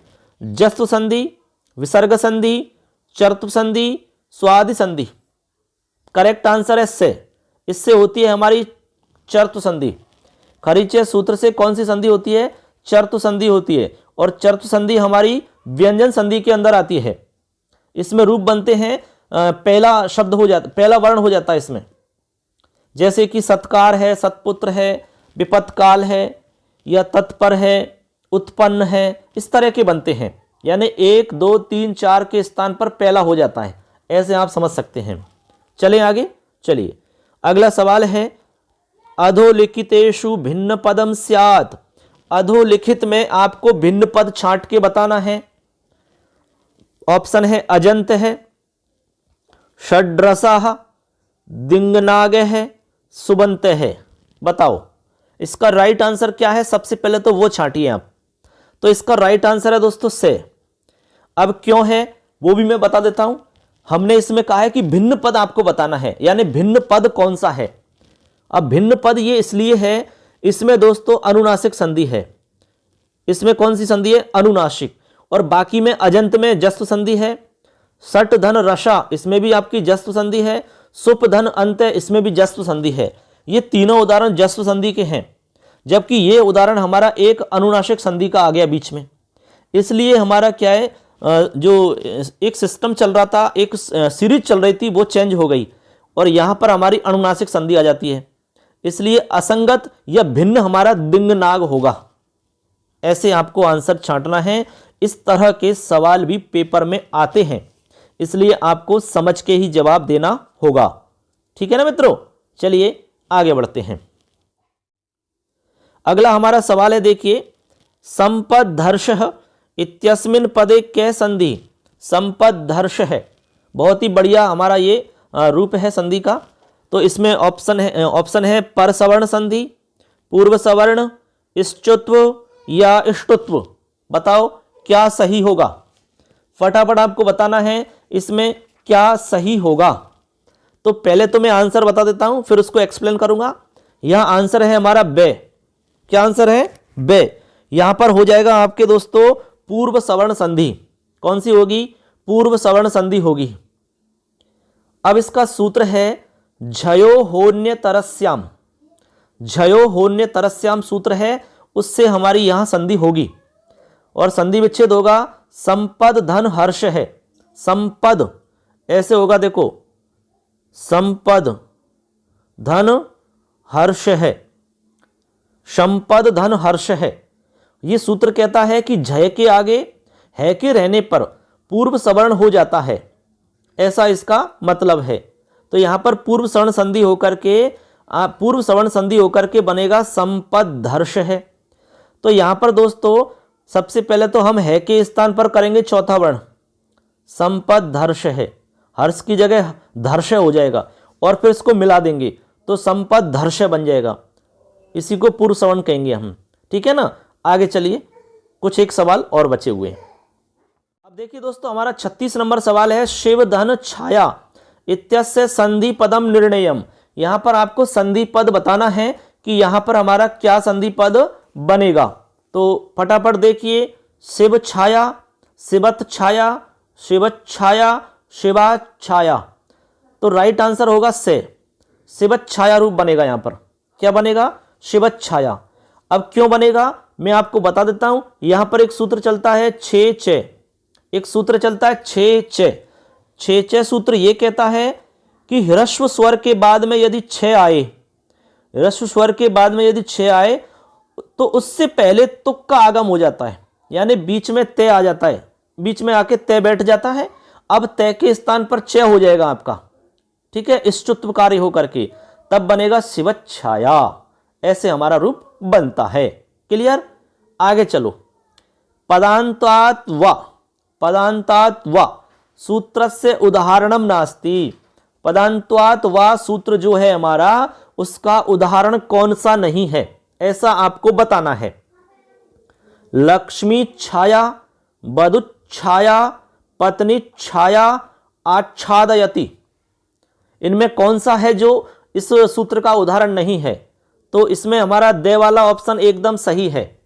जस्व संधि, विसर्ग संधि, चर्तु संधि, स्वादि संधि। करेक्ट आंसर है से, इससे होती है हमारी चर्तु संधि। खरीचय सूत्र से कौन सी संधि होती है, चर्तु संधि होती है। और चर्तु संधि हमारी व्यंजन संधि के अंदर आती है। इसमें रूप बनते हैं, पहला शब्द हो जाता, पहला वर्ण हो जाता है इसमें, जैसे कि सत्कार है, सत्पुत्र है, विपत्काल है, या तत्पर है, उत्पन्न है, इस तरह के बनते हैं। यानी 1 2 3 4 के स्थान पर पहला हो जाता है, ऐसे आप समझ सकते हैं। चलें आगे। चलिए अगला सवाल है, अधोलिखितेषु भिन्न पदम स्यात्। अधोलिखित में आपको भिन्न पद छांट के बताना है। ऑप्शन है अजंत है, षड्रसः, दिंगनाग है, सुबंत है। बताओ इसका राइट आंसर क्या है, सबसे पहले तो वो छांटिए आप। तो इसका राइट आंसर है दोस्तों से। अब क्यों है वो भी मैं बता देता हूं। हमने इसमें कहा है कि भिन्न पद आपको बताना है, यानी भिन्न पद कौन सा है। अब भिन्न पद ये इसलिए है, इसमें दोस्तों अनुनासिक संधि है। इसमें कौन सी संधि है, अनुनासिक। और बाकी में अजंत में जस्व संधि है। सट धन रसा, इसमें भी आपकी जस्व संधि है। सुप धन अंत, इसमें भी जस्व संधि है। ये तीनों उदाहरण जस्व संधि के हैं, जबकि ये उदाहरण हमारा एक अनुनासिक संधि का आ गया बीच में। इसलिए हमारा क्या है, जो एक सिस्टम चल रहा था, एक सीरीज चल रही थी, वो चेंज हो गई और यहां पर हमारी अनुनासिक संधि आ जाती है। इसलिए असंगत या भिन्न हमारा दिंगनाग होगा। ऐसे आपको आंसर छांटना है। इस तरह के सवाल भी पेपर में आते हैं, इसलिए आपको समझ के ही जवाब देना होगा। ठीक है ना मित्रों। चलिए आगे बढ़ते हैं। अगला हमारा सवाल है, देखिए, संपदधर्षः इत्यस्मिन् पदे कै संधि। संपदधर्ष है, बहुत ही बढ़िया हमारा ये रूप है संधि का। तो इसमें ऑप्शन है पर सवर्ण संधि, पूर्व सवर्ण, इष्टत्व या इष्टत्व। बताओ क्या सही होगा, फटाफट आपको बताना है इसमें क्या सही होगा। तो पहले तो मैं आंसर बता देता हूं, फिर उसको एक्सप्लेन करूंगा। यहां आंसर है हमारा बे। क्या आंसर है, बे। यहां पर हो जाएगा आपके दोस्तों पूर्व सवर्ण संधि। कौन सी होगी, पूर्व सवर्ण संधि होगी। अब इसका सूत्र है झयो होन्य तरस्याम। झयो होन्य तरस्याम सूत्र है, उससे हमारी यहां संधि होगी और संधि विच्छेद होगा। संपद धन हर्ष है, संपद ऐसे होगा, देखो, संपद धन हर्ष है। संपद धन हर्ष है। ये सूत्र कहता है कि झय के आगे है के रहने पर पूर्व सवर्ण हो जाता है, ऐसा इसका मतलब है। तो यहां पर पूर्व सवर्ण संधि होकर के बनेगा संपद हर्ष है। तो यहां पर दोस्तों सबसे पहले तो हम है के स्थान पर करेंगे चौथा वर्ण, संपद हर्ष है, हर्ष की जगह धर्ष हो जाएगा और फिर इसको मिला देंगे तो संपद धर्ष बन जाएगा। इसी को पूर्व सवर्ण कहेंगे हम, ठीक है ना। आगे चलिए, कुछ एक सवाल और बचे हुए हैं। अब देखिए दोस्तों, हमारा 36 नंबर सवाल है, शिव धन छाया इत्यस्य संधि पदम निर्णयम। यहां पर आपको संधि पद बताना है कि यहां पर हमारा क्या संधि पद बनेगा। तो फटाफट देखिए, शिव छाया, शिवत छाया, शिवत छाया, शिवा छाया। तो राइट आंसर होगा से, शिवत छाया रूप बनेगा। यहां पर क्या बनेगा, शिवत छाया। अब क्यों बनेगा मैं आपको बता देता हूं। यहां पर एक सूत्र चलता है छे चे, एक सूत्र चलता है छे चे सूत्र यह कहता है कि ह्रस्व स्वर के बाद में यदि छे आए, ह्रस्व स्वर के बाद में यदि छे आए तो उससे पहले तुक का आगम हो जाता है, यानी बीच में तय आ जाता है, बीच में आके तय बैठ जाता है। अब तय के स्थान पर च हो जाएगा आपका, ठीक है, इष्टुत्वकारी होकर के, तब बनेगा शिवत छाया। ऐसे हमारा रूप बनता है। क्लियर। आगे चलो, पदांतात व सूत्र से उदाहरणम नास्ति। पदांतात व सूत्र जो है हमारा, उसका उदाहरण कौन सा नहीं है, ऐसा आपको बताना है। लक्ष्मी छाया, बधुत छाया, पत्नी छाया, आच्छादयति, इनमें कौन सा है जो इस सूत्र का उदाहरण नहीं है। तो इसमें हमारा दे वाला ऑप्शन एकदम सही है,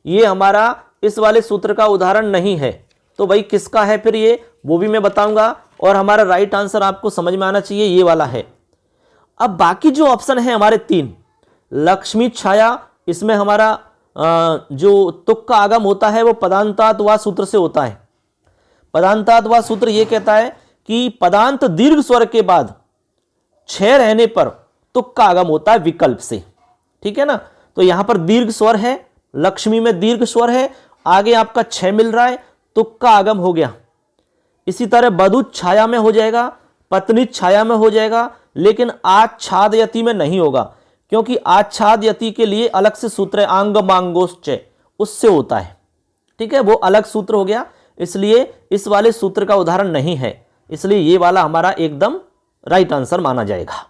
ये हमारा इस वाले सूत्र का उदाहरण नहीं है। तो भाई किसका है फिर ये, वो भी मैं बताऊंगा। और हमारा राइट आंसर आपको समझ में आना चाहिए, ये वाला है। अब बाकी जो ऑप्शन है हमारे तीन, लक्ष्मी छाया, इसमें हमारा जो तुक का आगम होता है वो पदांतात व सूत्र से होता है। पदांतात व सूत्र ये कहता है कि पदांत दीर्घ स्वर के बाद छह रहने पर तुक का आगम होता है विकल्प से, ठीक है ना। तो यहां पर दीर्घ स्वर है, लक्ष्मी में दीर्घ स्वर है, आगे आपका छह मिल रहा है, तुक का आगम हो गया। इसी तरह बधुत छाया में हो जाएगा, पत्नी छाया में हो जाएगा, लेकिन आच्छादयति में नहीं होगा, क्योंकि आच्छादयति के लिए अलग से सूत्र है, आंग मांगोश्च, उससे होता है, ठीक है, वो अलग सूत्र हो गया। इसलिए इस वाले सूत्र का उदाहरण नहीं है, इसलिए ये वाला हमारा एकदम राइट आंसर माना जाएगा।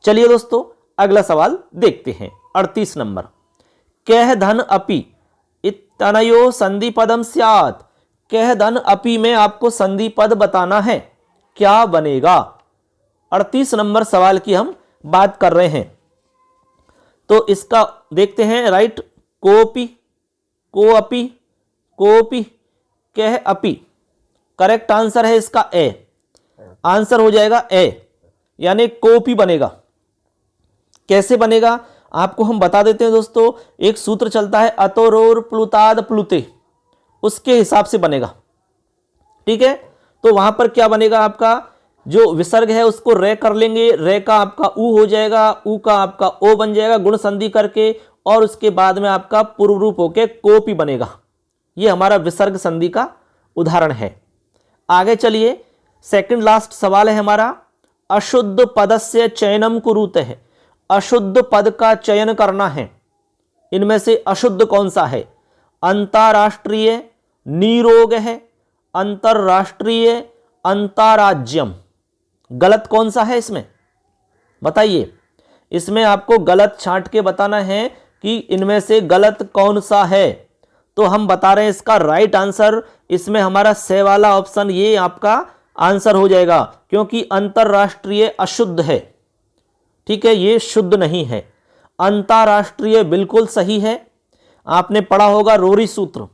चलिए दोस्तों, अगला सवाल देखते हैं, 38 नंबर। कह धन अपि इत्तनयो संधि पदम स्यात्। कह धन अपि में आपको संधि पद बताना है, क्या बनेगा। 38 नंबर सवाल की हम बात कर रहे हैं। तो इसका देखते हैं, राइट, कोपि, को अपि, कोपि, कह अपि, करेक्ट आंसर है इसका ए, आंसर हो जाएगा ए, यानी कोपि बनेगा। कैसे बनेगा आपको हम बता देते हैं दोस्तों। एक सूत्र चलता है अतोरोर प्लुताद प्लुते, उसके हिसाब से बनेगा, ठीक है। तो वहां पर क्या बनेगा, आपका जो विसर्ग है उसको रे कर लेंगे, रे का आपका ऊ हो जाएगा, ऊ का आपका ओ बन जाएगा गुण संधि करके, और उसके बाद में आपका पूर्व रूप होके कोपि बनेगा। ये हमारा विसर्ग संधि का उदाहरण है। आगे चलिए, सेकंड लास्ट सवाल है हमारा, अशुद्ध पदस्य चयनम कुरुते है। अशुद्ध पद का चयन करना है, इनमें से अशुद्ध कौन सा है। अंतरराष्ट्रीय, निरोग है, अंतरराष्ट्रीय, अंतराज्यम, गलत कौन सा है इसमें बताइए। इसमें आपको गलत छांट के बताना है कि इनमें से गलत कौन सा है। तो हम बता रहे हैं इसका राइट आंसर, इसमें हमारा से वाला ऑप्शन ये आपका आंसर हो जाएगा, क्योंकि अंतरराष्ट्रीय अशुद्ध है, ठीक है, ये शुद्ध नहीं है। अंतरराष्ट्रीय बिल्कुल सही है। आपने पढ़ा होगा रोरी सूत्र,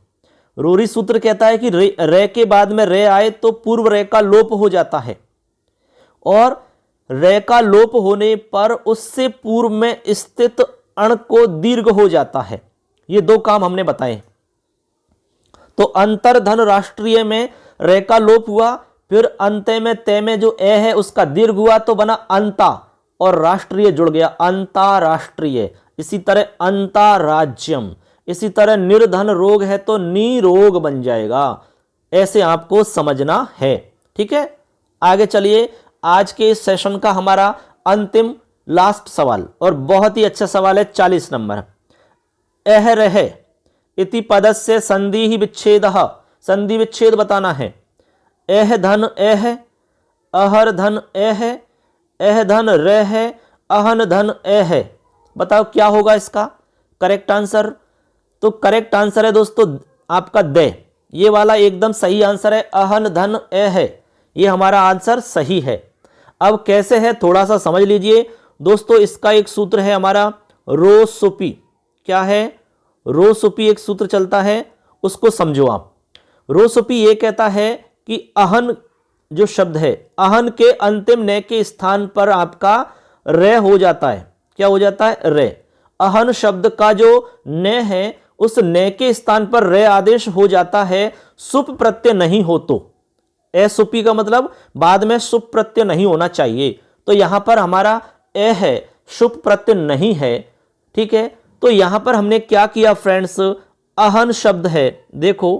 रोरी सूत्र कहता है कि रे के बाद में रे आए तो पूर्व रे का लोप हो जाता है, और रे का लोप होने पर उससे पूर्व में स्थित अण को दीर्घ हो जाता है। ये दो काम हमने बताए। तो अंतर्धन राष्ट्रीय में रे का लोप हुआ, फिर अंत्य में ते में जो ए है उसका दीर्घ हुआ तो बना अंता, और राष्ट्रीय जुड़ गया, अंतरराष्ट्रीय। इसी तरह अंतराज्यम, इसी तरह निर्धन रोग है तो निरोग बन जाएगा। ऐसे आपको समझना है, ठीक है। आगे चलिए, आज के इस सेशन का हमारा अंतिम लास्ट सवाल और बहुत ही अच्छा सवाल है, 40 नंबर। एह रहे इति पदस्य संधि ही विच्छेद, संधि विच्छेद बताना है। एह धन एह, अहर धन एह धन रह, अहन धन एह। बताओ क्या होगा इसका करेक्ट आंसर। तो करेक्ट आंसर है दोस्तों आपका दे, ये वाला एकदम सही आंसर है, अहन धन एह, ये हमारा आंसर सही है। अब कैसे है थोड़ा सा समझ लीजिए दोस्तों। इसका एक सूत्र है हमारा रो सुपी, क्या है, रो सुपी एक सूत्र चलता है, उसको समझो आप। रो सुपी ये कहता है कि अहन जो शब्द है, अहन के अंतिम ने के स्थान पर आपका रे हो जाता है, क्या हो जाता है, रे। अहन शब्द का जो ने है उस ने के स्थान पर रे आदेश हो जाता है, सुप प्रत्यय नहीं हो तो। ए सुपी का मतलब बाद में सुप प्रत्यय नहीं होना चाहिए, तो यहां पर हमारा ए है, शुभ प्रत्यय नहीं है, ठीक है। तो यहां पर हमने क्या किया फ्रेंड्स, अहन शब्द है, देखो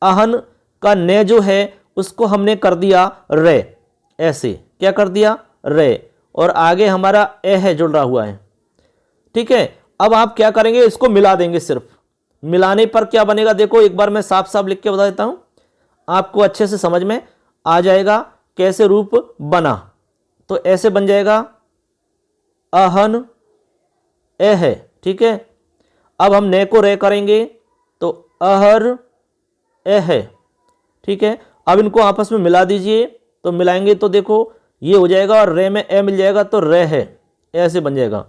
अहन का ने जो है उसको हमने कर दिया रे, ऐसे क्या कर दिया रे, और आगे हमारा ए है जुड़ रहा हुआ है, ठीक है। अब आप क्या करेंगे, इसको मिला देंगे, सिर्फ मिलाने पर क्या बनेगा देखो, एक बार मैं साफ साफ लिख के बता देता हूं, आपको अच्छे से समझ में आ जाएगा कैसे रूप बना। तो ऐसे बन जाएगा अहन एह, ठीक है। अब हम ने को रे करेंगे तो अहर एह, ठीक है। अब इनको आपस में मिला दीजिए, तो मिलाएंगे तो देखो ये हो जाएगा और रे में ए मिल जाएगा तो रे है, ऐसे बन जाएगा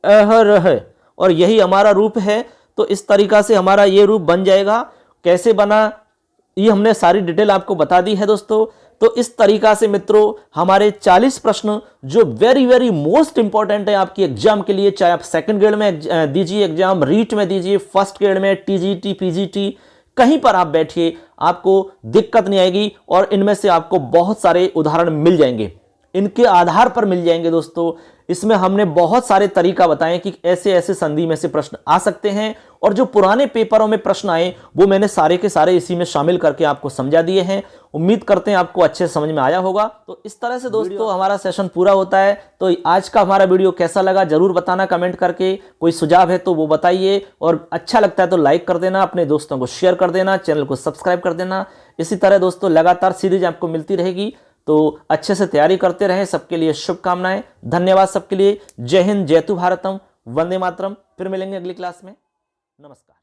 अहर है, और यही हमारा रूप है। तो इस तरीका से हमारा ये रूप बन जाएगा। कैसे बना ये हमने सारी डिटेल आपको बता दी है दोस्तों। तो इस तरीका से मित्रों हमारे 40 प्रश्न जो वेरी वेरी मोस्ट इंपॉर्टेंट है आपकी एग्जाम के लिए, चाहे आप सेकंड ग्रेड में दीजिए एग्जाम, रीट में दीजिए, फर्स्ट ग्रेड में, टीजीटी, पीजीटी, कहीं पर आप बैठिए आपको दिक्कत नहीं आएगी, और इनमें से आपको बहुत सारे उदाहरण मिल जाएंगे, इनके आधार पर मिल जाएंगे दोस्तों। इसमें हमने बहुत सारे तरीका बताए कि ऐसे ऐसे संधि में से प्रश्न आ सकते हैं, और जो पुराने पेपरों में प्रश्न आए वो मैंने सारे के सारे इसी में शामिल करके आपको समझा दिए हैं। उम्मीद करते हैं आपको अच्छे समझ में आया होगा। तो इस तरह से दोस्तों हमारा सेशन पूरा होता है। तो आज का हमारा वीडियो कैसा लगा जरूर बताना कमेंट करके, कोई सुझाव है तो वो बताइए, और अच्छा लगता है तो लाइक कर देना, अपने दोस्तों को शेयर कर देना, चैनल को सब्सक्राइब कर देना। इसी तरह दोस्तों लगातार सीरीज आपको मिलती रहेगी, तो अच्छे से तैयारी करते रहें। सबके लिए शुभकामनाएं, धन्यवाद सबके लिए। जय हिंद, जय तु भारतम, वंदे मातरम। फिर मिलेंगे अगली क्लास में, नमस्कार।